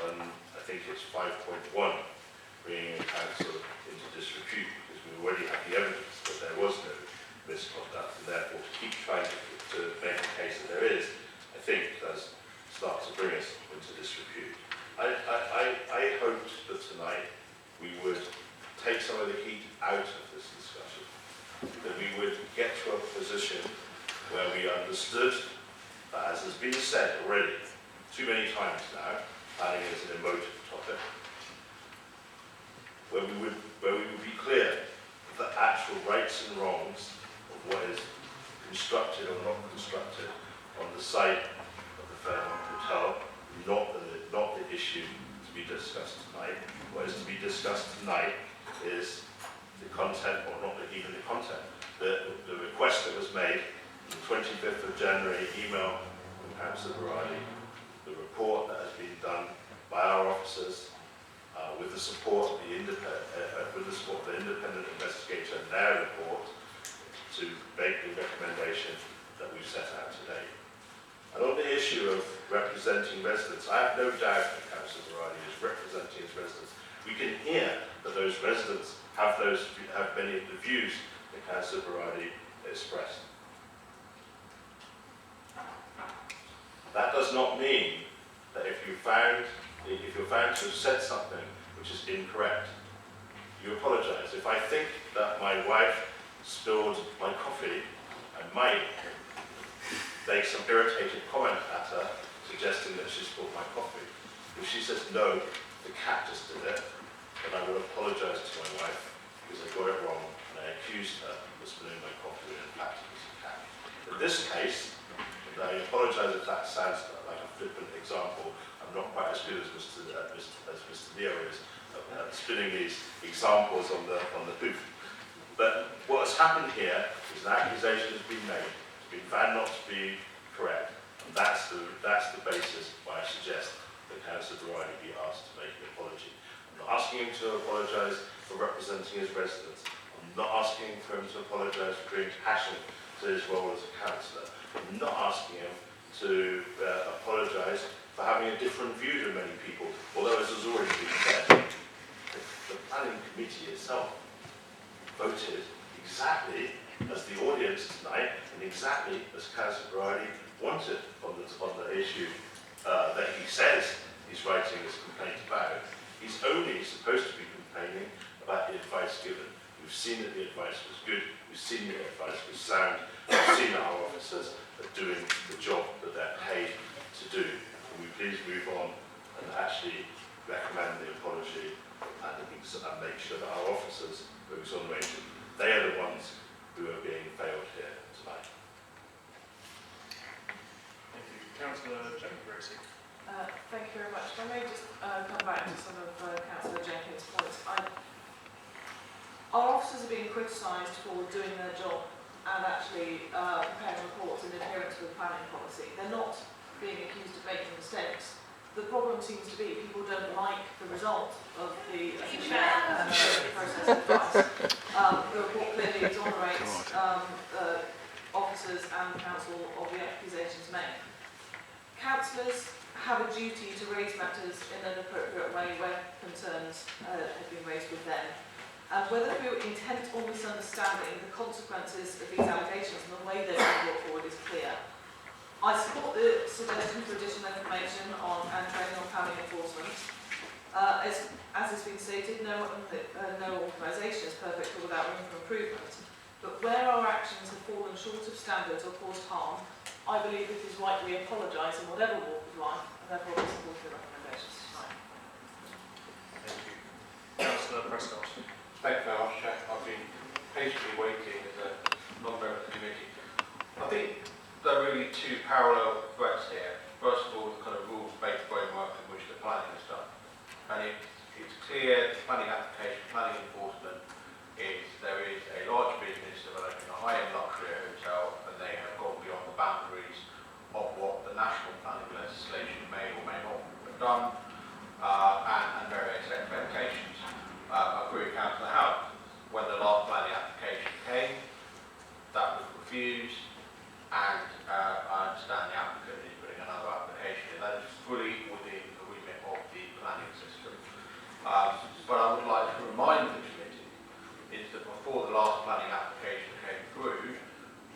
on, I think it's 5.1, bringing a council into disrepute, because we already have the evidence that there was no misconduct, and therefore to keep trying to make a case that there is, I think does start to bring us into disrepute. I hoped that tonight we would take some of the heat out of this discussion, that we would get to a position where we understood that, as has been said already too many times now, planning is an emotive topic, where we would be clear of the actual rights and wrongs of what is constructed or not constructed on the site of the Fairmont Hotel, not the issue to be discussed tonight. What is to be discussed tonight is the content, or not even the content, the request that was made on the 25th of January, email from Councillor Berardi, the report that has been done by our officers with the support of the independent investigator and their report to make the recommendation that we've set out today. And on the issue of representing residents, I have no doubt that Councillor Berardi is representing his residents. We can hear that those residents have many of the views that Councillor Berardi expressed. That does not mean that if you're found to have said something which is incorrect, you apologise. If I think that my wife spilled my coffee, I might make some irritated comment at her, suggesting that she spilled my coffee. If she says, no, the cat just did it, then I will apologise to my wife because I got it wrong and I accused her of spilling my coffee, and in fact it was a cat. In this case, I apologise if that sounds like a flippant example. I'm not quite as good as Mr. Leo is at spinning these examples on the hoof. But what has happened here is an accusation has been made, it's been found not to be correct, and that's the basis why I suggest that Councillor Berardi be asked to make an apology. I'm not asking him to apologise for representing his residents. I'm not asking for him to apologise for bringing passion to his role as a councillor. I'm not asking him to apologise for having a different view than many people, although as has already been said, the planning committee itself voted exactly as the audience tonight and exactly as Councillor Berardi wanted on the issue that he says he's writing this complaint about. He's only supposed to be complaining about the advice given. We've seen that the advice was good, we've seen that the advice was sound, we've seen that our officers are doing the job that they're paid to do. Can we please move on and actually recommend the apology and make sure that our officers who are exonerated, they are the ones who are being failed here tonight. Thank you. Councillor Berardi. Thank you very much. If I may just come back to some of Councillor Jenkins' points. Our officers are being criticised for doing their job and actually preparing reports in adherence with planning policy. They're not being accused of making mistakes. The problem seems to be people don't like the result of the process of advice. The report clearly exonerates officers and the council of the accusations made. Councillors have a duty to raise matters in an appropriate way where concerns have been raised with them. And whether through intent or misunderstanding, the consequences of these allegations and the way they're being brought forward is clear. I support the suggestion for additional information on and training on planning enforcement. As has been stated, no organisation is perfect or without room for improvement. But where our actions have fallen short of standards or caused harm, I believe it is right we apologise in whatever walk of life, and therefore we support the recommendations tonight. Thank you. Councillor Prescott. Thank you very much, Chair. I've been patiently waiting as a non-member of the committee. I think there are really two parallel threats here. First of all, the kind of rules-based framework in which the planning is done. And it's clear the planning application, planning enforcement is there is a large business developing a high-end luxury hotel and they have gone beyond the boundaries of what the national planning legislation may or may not have done and various expectations. I agree with Councillor Howard. When the last planning application came, that was refused, and I understand the applicant is putting another application in. That is fully within the remit of the planning system. But I would like to remind the committee is that before the last planning application came through,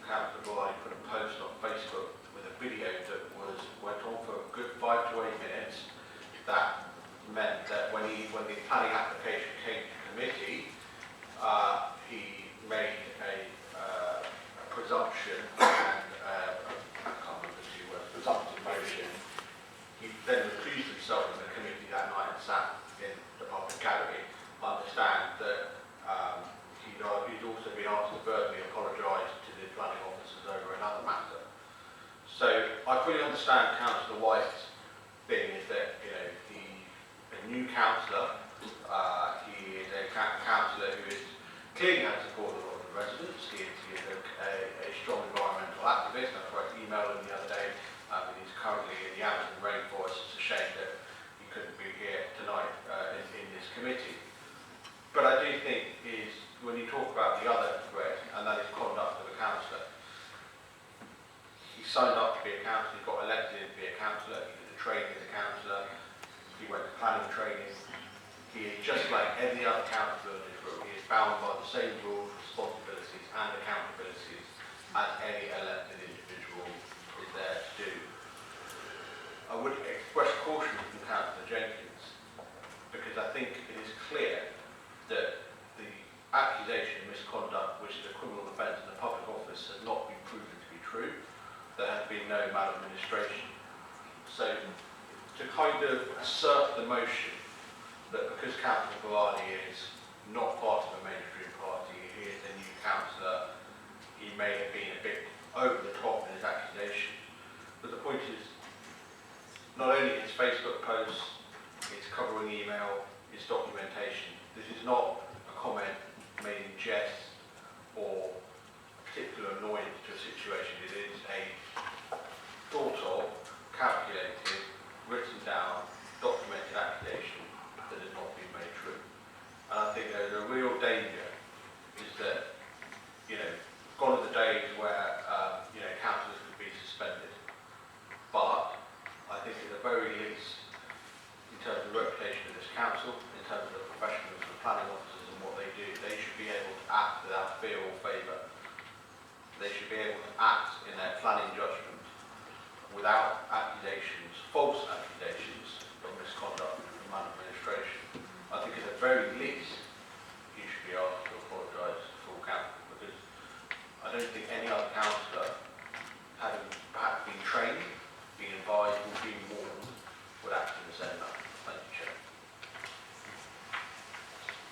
Councillor Berardi put a post on Facebook with a video that went on for a good 5 to 8 minutes. That meant that when the planning application came to committee, he made a presumption and I can't remember the two words, presumptive motion. He then recused himself from the committee that night and sat in the public gallery. I understand that he's also been asked to verbally apologise to the planning officers over another matter. So I fully understand Councillor White's thing is that a new councillor, he is a councillor who is clearly has support of a lot of the residents. He is a strong environmental activist. I tried to email him the other day. He's currently in the Amazon rainforest. It's a shame that he couldn't be here tonight in this committee. But I do think is when you talk about the other threat, and that is conduct of a councillor. He signed up to be a councillor, he got elected to be a councillor, he did the training as a councillor, he went to planning training. He is just like any other councillor in this room. He is bound by the same rules, responsibilities and accountabilities as any elected individual is there to do. I would express caution from Councillor Jenkins because I think it is clear that the accusation of misconduct, which is a criminal offence in the public office, has not been proven to be true. There has been no maladministration. So to kind of assert the motion that because Councillor Berardi is not part of a mainstream party, he is a new councillor, he may have been a bit over the top in his accusation. But the point is, not only his Facebook posts, his covering email, his documentation, this is not a comment made in jest or particular annoyance to a situation. It is a thought of, calculated, written down, documented accusation that has not been made true. And I think there's a real danger is that, gone are the days where, councillors could be suspended planning judgment without accusations, false accusations of misconduct from maladministration. I think at the very least you should be asked to apologise to full council, because I don't think any other councillor, having perhaps been trained, been advised or been warned, would act in the same manner. Thank you, Chair.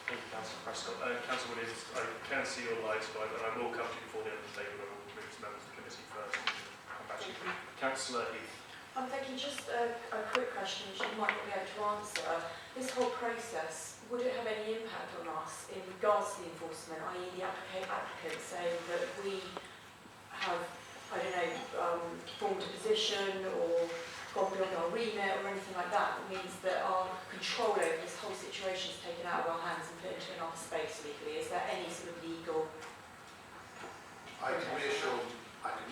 Thank you, Councillor Prescott. Councillor Williams, I can see your lights, but I will come to you before the end of the day, but I will move to members of the committee first and come back to you. Councillor Heath. Thank you. Just a quick question which you might not be able to answer. This whole process, would it have any impact on us in regards to the enforcement, i.e. the applicant saying that we have, I don't know, formed a position or gone beyond our remit or anything like that? It means that our control over this whole situation is taken out of our hands and put into another space legally. Is there any sort of legal... I can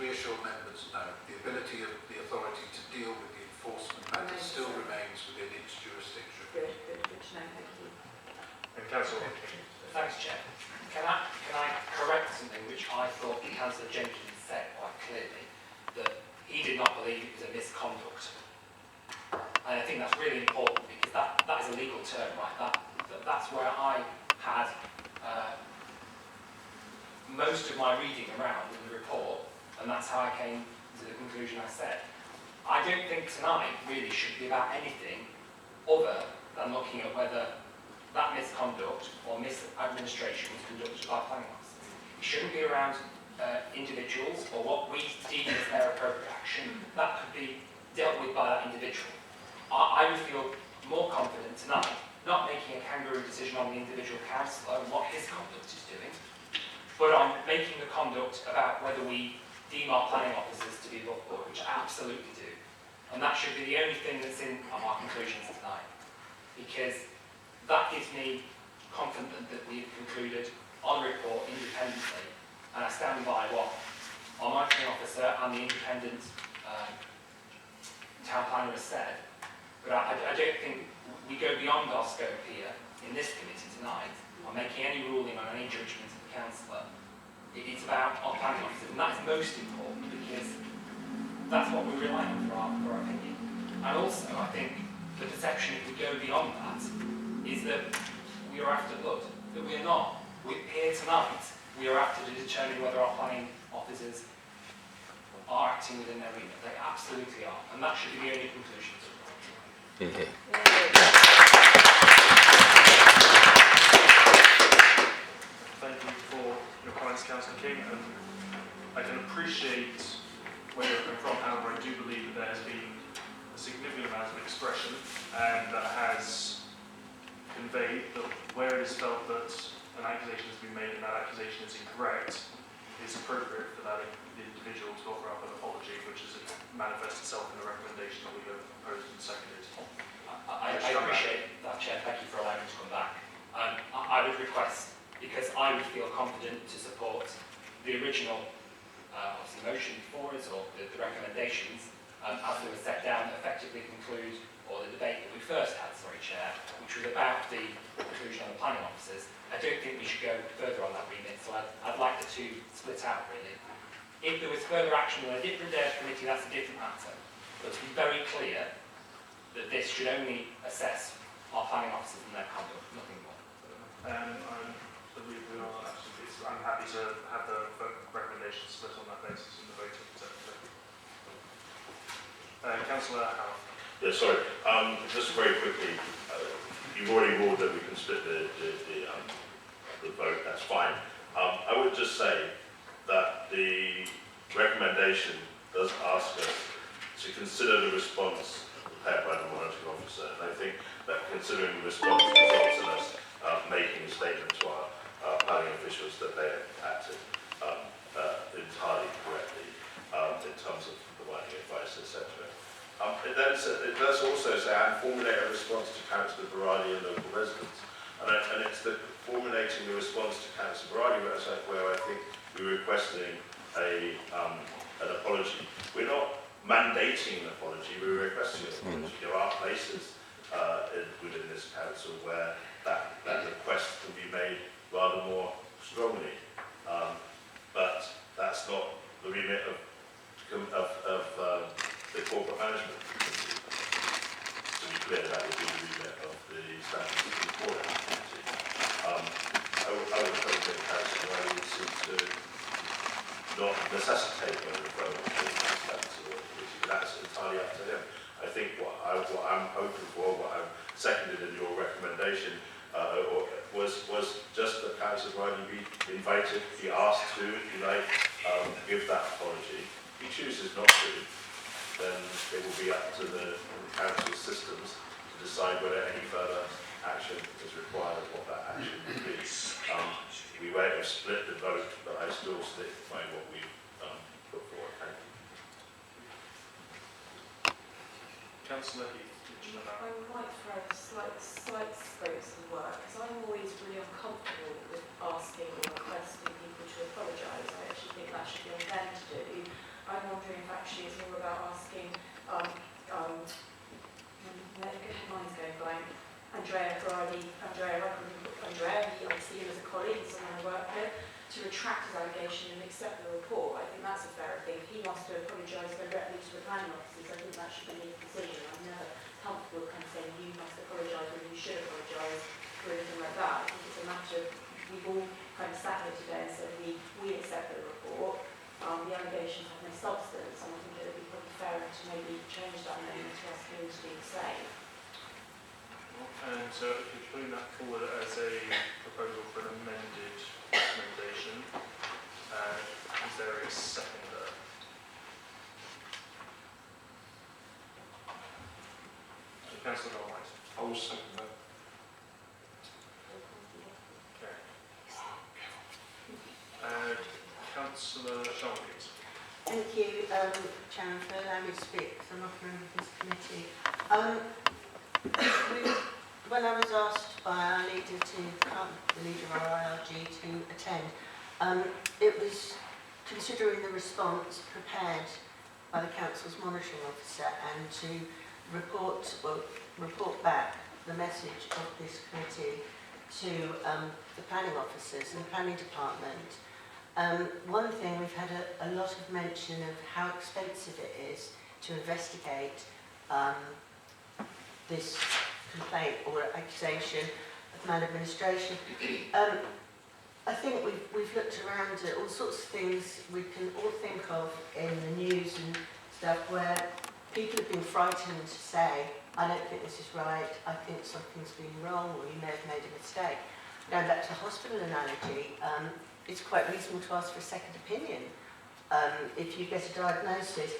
reassure members, no. The ability of the authority to deal with the enforcement matter still remains within its jurisdiction. Good to know, thank you. And Councillor Thanks, Chair. Can I correct something which I thought Councillor Jenkins said quite clearly, that he did not believe it was a misconduct. And I think that's really important, because that is a legal term, right? That's where I had most of my reading around in the report, and that's how I came to the conclusion I said. I don't think tonight really should be about anything other than looking at whether that misconduct or misadministration was conducted by planning officers. It shouldn't be around individuals or what we deem as their appropriate action. That could be dealt with by that individual. I would feel more confident tonight not making a kangaroo decision on the individual councillor and what his conduct is doing, but on making the conduct about whether we deem our planning officers to be above board, which I absolutely do. And that should be the only thing that's in our conclusions tonight, because that gives me confident that we've concluded on the report independently, and I stand by what our monitoring officer and the independent town planner has said. But I don't think we go beyond our scope here in this committee tonight on making any ruling on any judgment of the councillor. It's about our planning officers, and that's most important, because that's what we rely on for our opinion. And also, I think the perception, if we go beyond that, is that we are after blood, that we are not. We're here tonight, we are after to determine whether our planning officers are acting within their remit. They absolutely are, and that should be the only conclusion. Thank you for your comments, Councillor King, and I can appreciate where you're coming from. However, I do believe that there has been a significant amount of expression, and that has conveyed that where it is felt that an accusation has been made and that accusation is incorrect, it's appropriate for that individual to offer up an apology, which is manifests itself in the recommendation that we have proposed and seconded. I appreciate that, Chair. Thank you for allowing me to come back. I would request, because I would feel confident to support the original obviously motion before us, or the recommendations as they were set down, that effectively conclude, or the debate that we first had, Chair, which was about the inclusion of the planning officers. I don't think we should go further on that remit, so I'd like the two split out, really. If there was further action on a different day of committee, that's a different matter. But to be very clear that this should only assess our planning officers and their conduct, nothing more. I believe we are absolutely. I'm happy to have the recommendations split on that basis in the vote of the Councillor Howard. Yeah, sorry. Just very quickly, you've already ruled that we can split the vote. That's fine. I would just say that the recommendation does ask us to consider the response prepared by the monitoring officer, and I think that considering the response results in us making a statement to our planning officials that they have acted entirely correctly in terms of providing advice, etc. It does also say, and formulate a response to Councillor Berardi and local residents. And it's the formulating the response to Councillor Berardi where I think we're requesting an apology. We're not mandating an apology, we're requesting an apology. There are places within this council where that request can be made rather more strongly. But that's not the remit of necessitate a referral to the committee. That's entirely up to him. I think what I'm hoping for, what I've seconded in your recommendation, was just that Councillor Berardi be invited, be asked to, if you like, give that apology. If he chooses not to, then it will be up to the council systems to decide whether any further action is required and what that action will be. We might have split the vote, but I still stick by what we've put forward. Thank you. Councillor Heath, I might throw slight scopes of work, because I'm always really uncomfortable with asking or requesting people to apologise. I actually think that should be on them to do. I'm wondering if actually it's more about asking, mine's going blank, Andrea Berardi, I see him as a colleague, someone I work with, to retract his allegation and accept the report. I think that's a fair thing. He must have apologised directly to the planning officers. I think that should be his decision. I'm never comfortable kind of saying you must apologise or you should apologise or anything like that. I think it's a matter of, we've all kind of sat here today and said we accept the report. The allegations have no substance, and I think it would be probably fairer to maybe change that amendment to ask him to do the same. and if you're putting that forward as a proposal for an amended recommendation, is there a seconder? Councillor Berardi. I will second that. Okay. Councillor Sharma, please. Thank you, Chairman, for allowing me to speak, because I'm not a member of this committee. When I was asked by our leader to come, the leader of our IRG, to attend, it was considering the response prepared by the Council's monitoring officer and to report back the message of this committee to the planning officers and the planning department. One thing, we've had a lot of mention of how expensive it is to investigate this complaint or accusation of maladministration. I think we've looked around at all sorts of things we can all think of in the news and stuff where people have been frightened to say, I don't think this is right, I think something's been wrong, or you may have made a mistake. Going back to the hospital analogy, it's quite reasonable to ask for a second opinion if you get a diagnosis.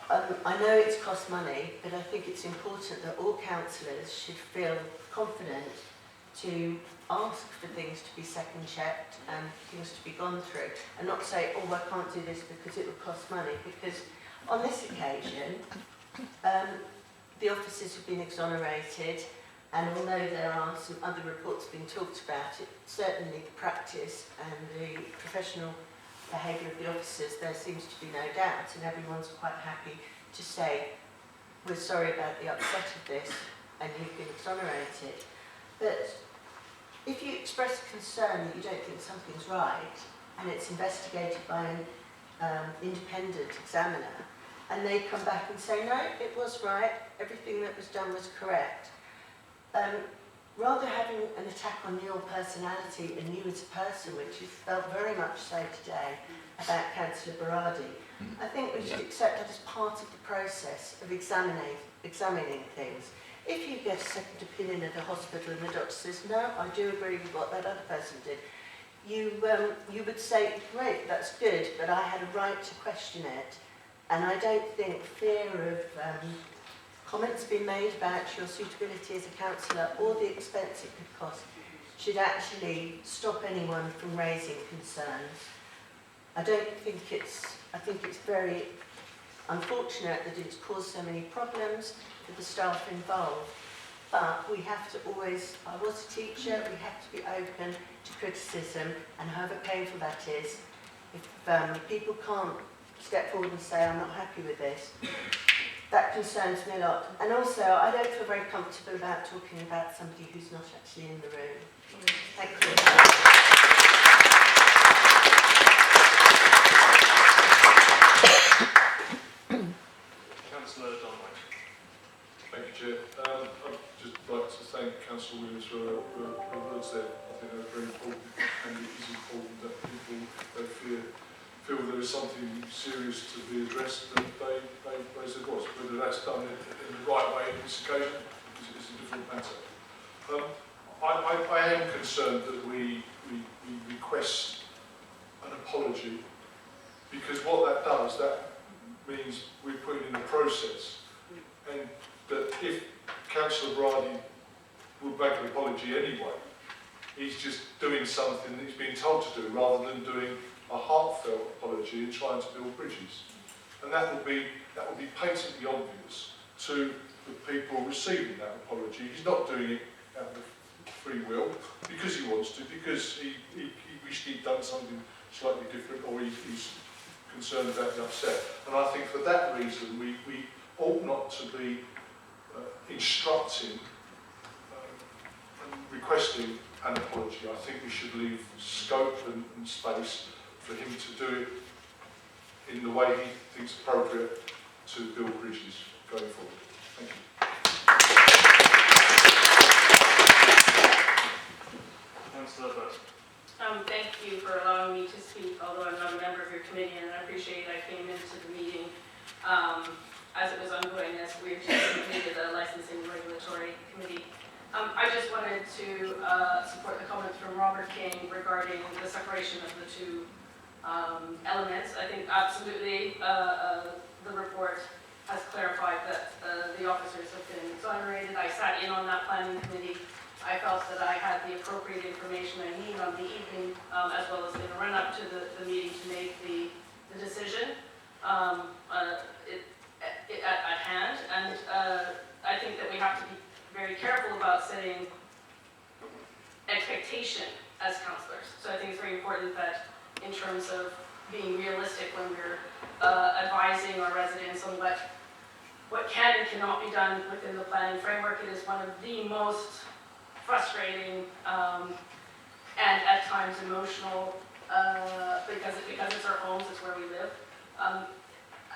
I know it's cost money, but I think it's important that all councillors should feel confident to ask for things to be second checked and things to be gone through, and not say, oh, I can't do this because it will cost money, because on this occasion the officers have been exonerated, and although there are some other reports being talked about, it certainly the practice and the professional behaviour of the officers, there seems to be no doubt, and everyone's quite happy to say, we're sorry about the upset of this, and you've been exonerated. But if you express concern that you don't think something's right, and it's investigated by an independent examiner, and they come back and say, no, it was right, everything that was done was correct, rather having an attack on your personality and you as a person, which you felt very much so today about Councillor Berardi, I think we should accept that as part of the process of examining things. If you get a second opinion at a hospital and the doctor says, no, I do agree with what that other person did, you would say, great, that's good, but I had a right to question it. And I don't think fear of comments being made about your suitability as a councillor or the expense it could cost should actually stop anyone from raising concerns. I think it's very unfortunate that it's caused so many problems for the staff involved. But we have to always, I was a teacher, we have to be open to criticism, and however painful that is, if people can't step forward and say, I'm not happy with this, that concerns me a lot. And also, I don't feel very comfortable about talking about somebody who's not actually in the room. Thank you. Councillor Donway. Thank you, Chair. I'd just like to thank Councillor Williams for her words there. I think they're very important, and it is important that people, if they fear feel there is something serious to be addressed, then they raise their voice. Whether that's done in the right way on this occasion is a different matter. I am concerned that we request an apology, because what that does, that means we're putting in a process, and that if Councillor Berardi would make an apology anyway, he's just doing something that he's been told to do, rather than doing a heartfelt apology and trying to build bridges. And that would be patently obvious to the people receiving that apology. He's not doing it out of free will, because he wants to, because he wished he'd done something slightly different, or he's concerned about the upset. And I think for that reason we ought not to be instructing and requesting an apology. I think we should leave scope and space for him to do it in the way he thinks appropriate to build bridges going forward. Thank you. Councillor Berardi. Thank you for allowing me to speak, although I'm not a member of your committee, and I appreciate I came into the meeting as it was ongoing, as we just completed the Licensing Regulatory Committee. I just wanted to support the comments from Robert King regarding the separation of the two elements. I think absolutely the report has clarified that the officers have been exonerated. I sat in on that planning committee. I felt that I had the appropriate information I need on the evening, as well as in the run-up to the meeting, to make the decision at hand. And I think that we have to be very careful about setting expectation as councillors. So I think it's very important that, in terms of being realistic when we're advising our residents on what can and cannot be done within the planning framework, it is one of the most frustrating and at times emotional, because it's our homes, it's where we live,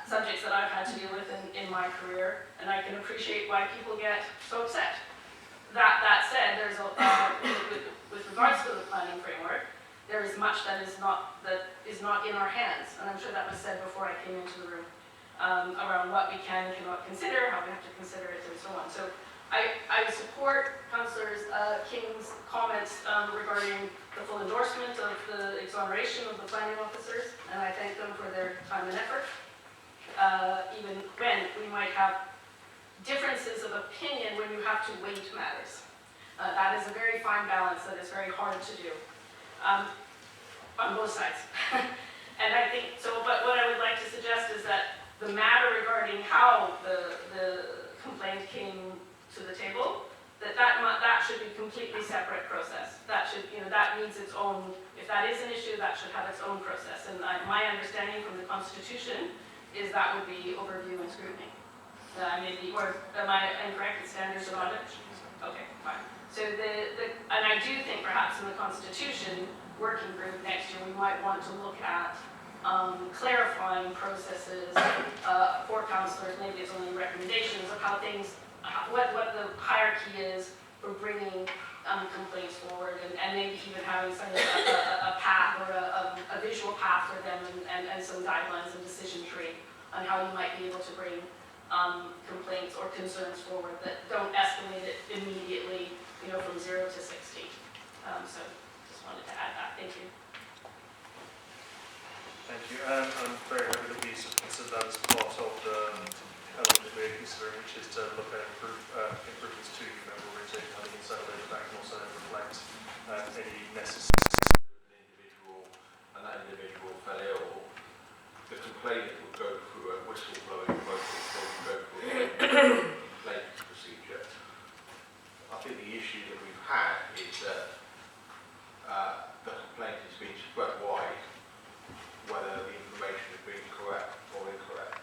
subjects that I've had to deal with in my career, and I can appreciate why people get so upset. That said, there's with regards to the planning framework, there is much that is not in our hands, and I'm sure that was said before I came into the room, around what we can and cannot consider, how we have to consider it, and so on. So I support Councillor King's comments regarding the full endorsement of the exoneration of the planning officers, and I thank them for their time and effort. Even when we might have differences of opinion when you have to weight matters. That is a very fine balance that is very hard to do on both sides. And I think so, but what I would like to suggest is that the matter regarding how the complaint came to the table, that should be a completely separate process. That should, that needs its own, if that is an issue, that should have its own process. And my understanding from the Constitution is that would be overview and scrutiny. Maybe, or am I incorrect in standards of audit? Okay, fine. So and I do think perhaps in the Constitution working group next year we might want to look at clarifying processes for councillors. Maybe it's only recommendations of how things, what the hierarchy is for bringing complaints forward, and maybe even having some a path or a visual path for them, and some guidelines and decision tree on how you might be able to bring complaints or concerns forward that don't escalate it immediately, from 0 to 60. So just wanted to add that. Thank you. Thank you. I'm very happy that we consider that as part of the element that we're considering, which is to look at improvements to member orientation, how we can settle those back and also reflect any necessary and that individual fell ill. The complainant would go through a whistleblowing process, or would go through a complaint procedure. I think the issue that we've had is that the complaint has been spread wide, whether the information has been correct or incorrect.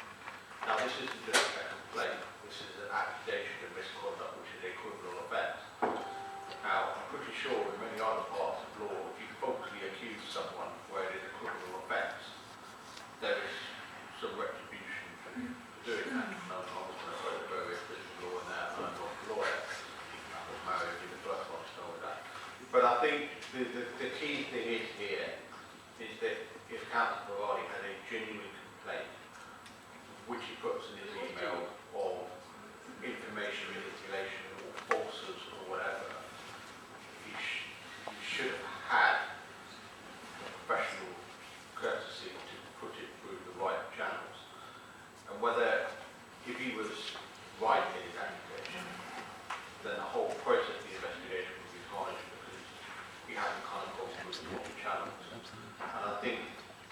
Now, this isn't just a complaint, this is an accusation of misconduct, which is a criminal offence. Now, I'm pretty sure in many other parts of law, if you falsely accuse someone where it is a criminal offence, there is some retribution for doing that. I'm not going to quote the various bits of law in there, and I'm not a lawyer. I was married in the first one to know that. But I think the key thing is here is that if Councillor Berardi had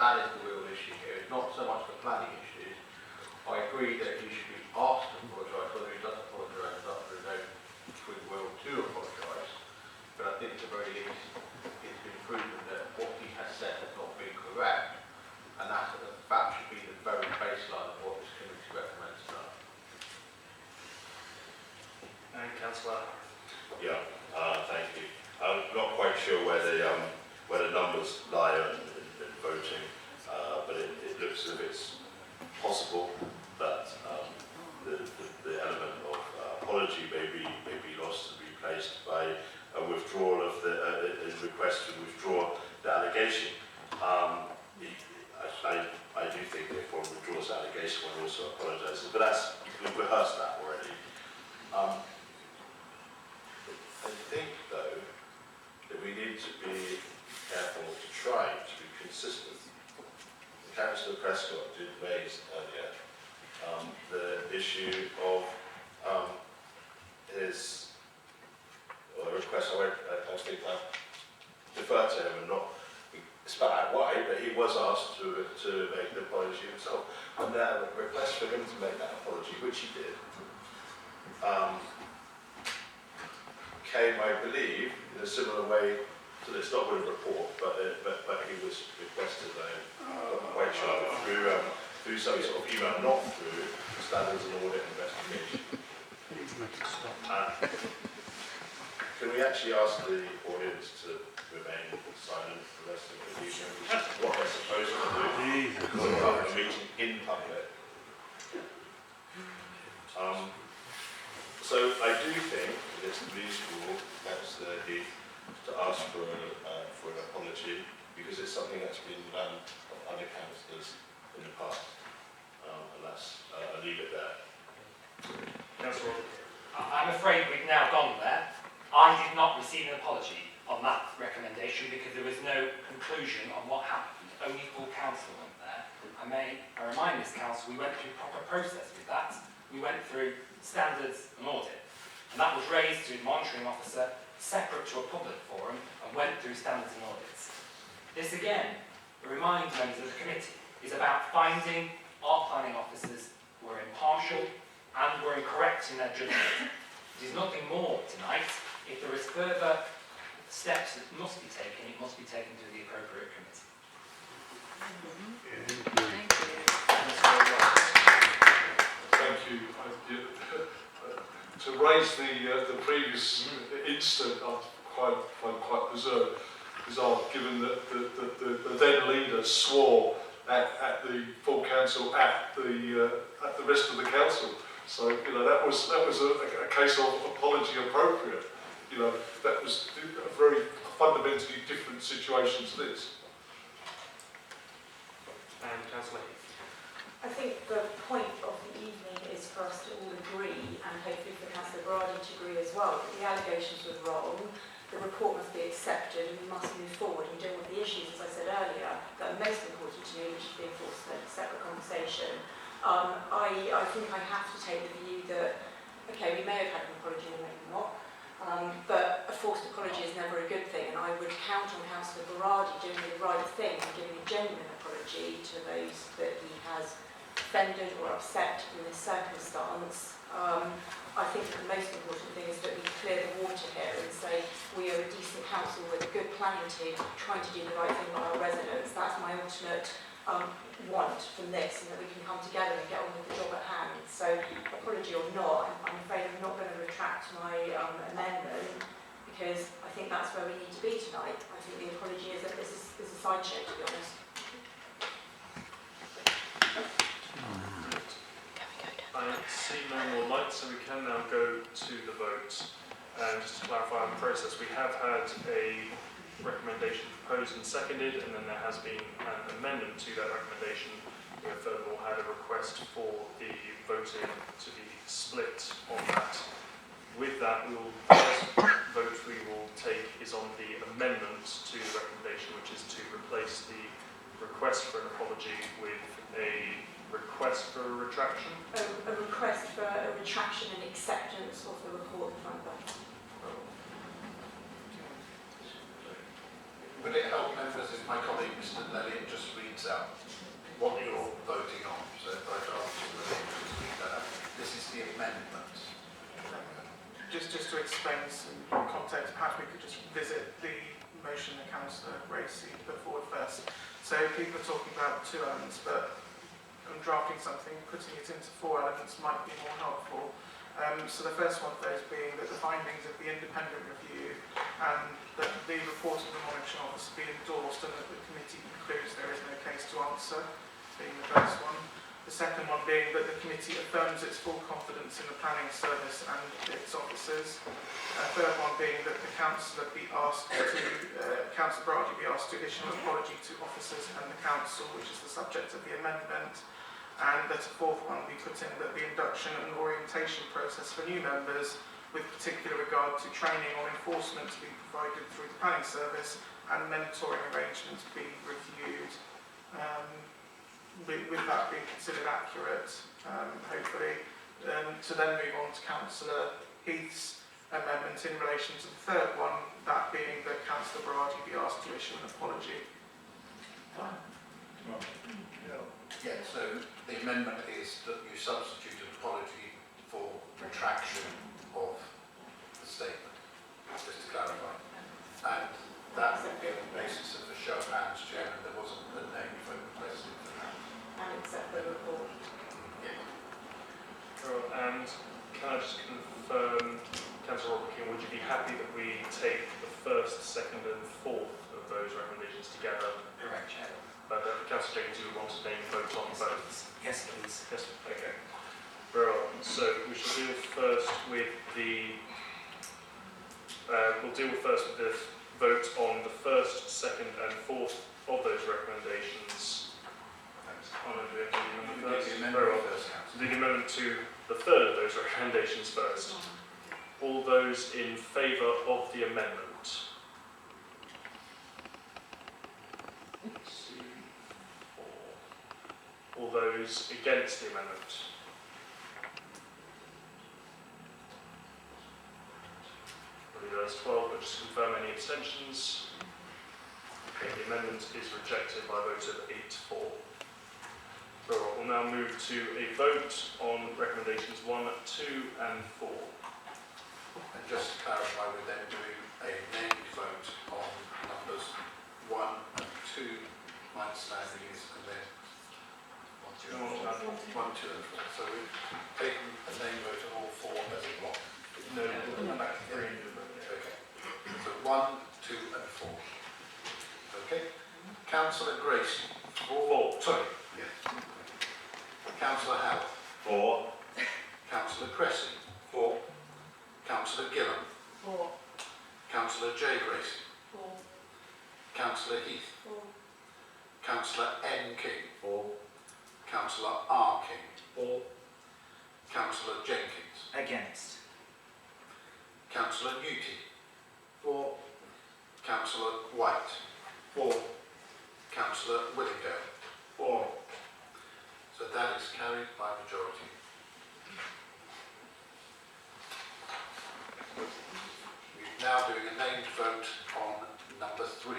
that is the real issue here. It's not so much the planning issues. I agree that he should be asked to apologise, whether he does apologise is up to his own free will to apologise. But I think at the very least, it's been proven that what he has said has not been correct, and that should be the very baseline of what this committee recommends done. And Councillor. Yeah, thank you. I'm not quite sure where the numbers lie in voting, but it looks as if it's possible that the element of apology may be lost and replaced by a withdrawal of a request to withdraw the allegation. I do think if one withdraws the allegation, one also apologises, but we've rehearsed that already. I think, though, that we need to be careful to try to be consistent. Councillor Prescott did raise earlier the issue of his request. I think I defer to him and not spell out why, but he was asked to make an apology himself. And a request for him to make that apology, which he did, came, I believe, in a similar way to this, not with a report, but he was requested, I'm not quite sure, through some sort of email, not through standards and audit investigation. Can we actually ask the audience to remain silent for the rest of the evening, which is what they're supposed to do for a public meeting in public? So I do think it's reasonable, Councillor Heath, to ask for an apology, because it's something that's been done of other councillors in the past, and I'll leave it there. Councillor. I'm afraid we've now gone there. I did not receive an apology on that recommendation because there was no conclusion on what happened. Only full council went there. I remind this council we went through proper process with that. We went through standards and audit, and that was raised to the monitoring officer separate to a public forum and went through standards and audits. This again, remind members of the committee, is about finding our planning officers were impartial and were incorrect in their judgment. It is nothing more tonight. If there is further steps that must be taken, it must be taken to the appropriate committee. Thank you. Thank you. To raise the previous incident, I find quite bizarre, given that the then leader swore at the full council, at the rest of the council. So that was a case of apology appropriate. That was a very fundamentally different situation to this. And Councillor Heath. I think the point of the evening is for us to all agree, and hopefully for Councillor Berardi to agree as well, that the allegations were wrong, the report must be accepted, and we must move forward and deal with the issues, as I said earlier, that are most important to me, which is the enforcement, a separate conversation. I think I have to take the view that, okay, we may have had an apology or maybe not, but a forced apology is never a good thing, and I would count on Councillor Berardi doing the right thing and giving a genuine apology to those that he has offended or upset in this circumstance. I think the most important thing is that we clear the water here and say we are a decent council with a good planning team trying to do the right thing by our residents. That's my ultimate want from this, and that we can come together and get on with the job at hand. So, apology or not, I'm afraid I'm not going to retract my amendment, because I think that's where we need to be tonight. I think the apology is a side show, to be honest. I see no more lights, so we can now go to the vote. And just to clarify on the process, we have had a recommendation proposed and seconded, and then there has been an amendment to that recommendation. We have furthermore had a request for the voting to be split on that. With that, the first vote we will take is on the amendment to the recommendation, which is to replace the request for an apology with a request for a retraction. A request for a retraction and acceptance of the report from the Would it help members if my colleague Mr. Elliott just reads what you're voting on. So if I ask you to read that out. This is the amendment. Just to explain some context, perhaps we could just visit the motion that Councillor Berardi put forward first. So people are talking about 2 elements, but drafting something, putting it into 4 elements might be more helpful. So the first one of those being that the findings of the independent review and that the report of the monitoring officer be endorsed and that the committee concludes there is no case to answer, being the first one. The second one being that the committee affirms its full confidence in the planning service and its officers. Third one being that the Councillor Berardi be asked to issue an apology to officers and the Council, which is the subject of the amendment. And that a fourth one be put in that the induction and orientation process for new members, with particular regard to training on enforcement, to be provided through the planning service and mentoring arrangements be reviewed. With that being considered accurate, hopefully, to then move on to Councillor Heath's amendment in relation to the third one, that being that Councillor Berardi be asked to issue an apology. Yeah, so the amendment is that you substitute an apology for retraction of the statement, just to clarify. And that would be on the basis of the show of hands, Chairman. There wasn't a name vote requested for that. And accept the report. Yeah. And can I just confirm, Councillor Robert King, would you be happy that we take the first, second and fourth of those recommendations together? Correct, Chair. Councillor James, you would want to name vote on both? Yes, please. Yes, okay. Very well. So we shall deal first with the vote on the first, second and fourth of those recommendations. Thanks. Very well. So the amendment to the third of those recommendations first. All those in favour of the amendment? All those against the amendment? There's 12, but just confirm any abstentions. Okay, the amendment is rejected by a vote of 8-4. So we'll now move to a vote on recommendations 1, 2 and 4. And just to clarify, we're then doing a named vote on numbers 1 and 2. My understanding is, and then 1, 2 and 4. So we've taken a name vote on all 4 as a block. No, we'll come back to 3. Okay. So 1, 2 and 4. Okay. Councillor Grace. 4. Sorry. Yes. Councillor Howard. 4. Councillor Cressy. 4. Councillor Gillam. 4. Councillor J. Gracie. 4. Councillor Heath. 4. Councillor N. King. 4. Councillor R. King. 4. Councillor Jenkins. Against. Councillor Newty. 4. Councillor White. 4. Councillor Willingdale. 4. So that is carried by majority. We're now doing a named vote on number 3.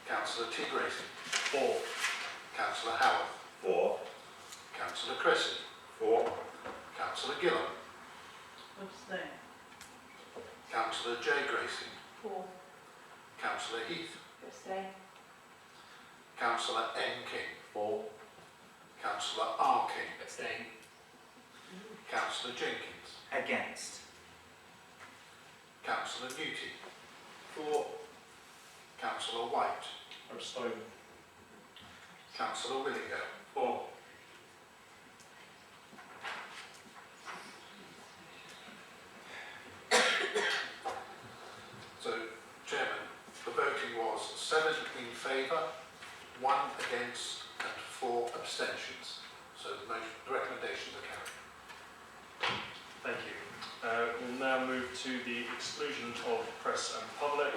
Councillor T. Gracie. 4. Councillor Howard. 4. Councillor Cressy. 4. Councillor Gillam. Abstain. Councillor J. Gracie. 4. Councillor Heath. Abstain. Councillor N. King. 4. Councillor R. King. Abstain. Councillor Jenkins. Against. Councillor Newty. 4. Councillor White. Abstain. Councillor Willingdale. 4. So, Chairman, the voting was 7 in favour, 1 against and 4 abstentions. So the recommendations are carried. Thank you. We'll now move to the exclusion of press and public.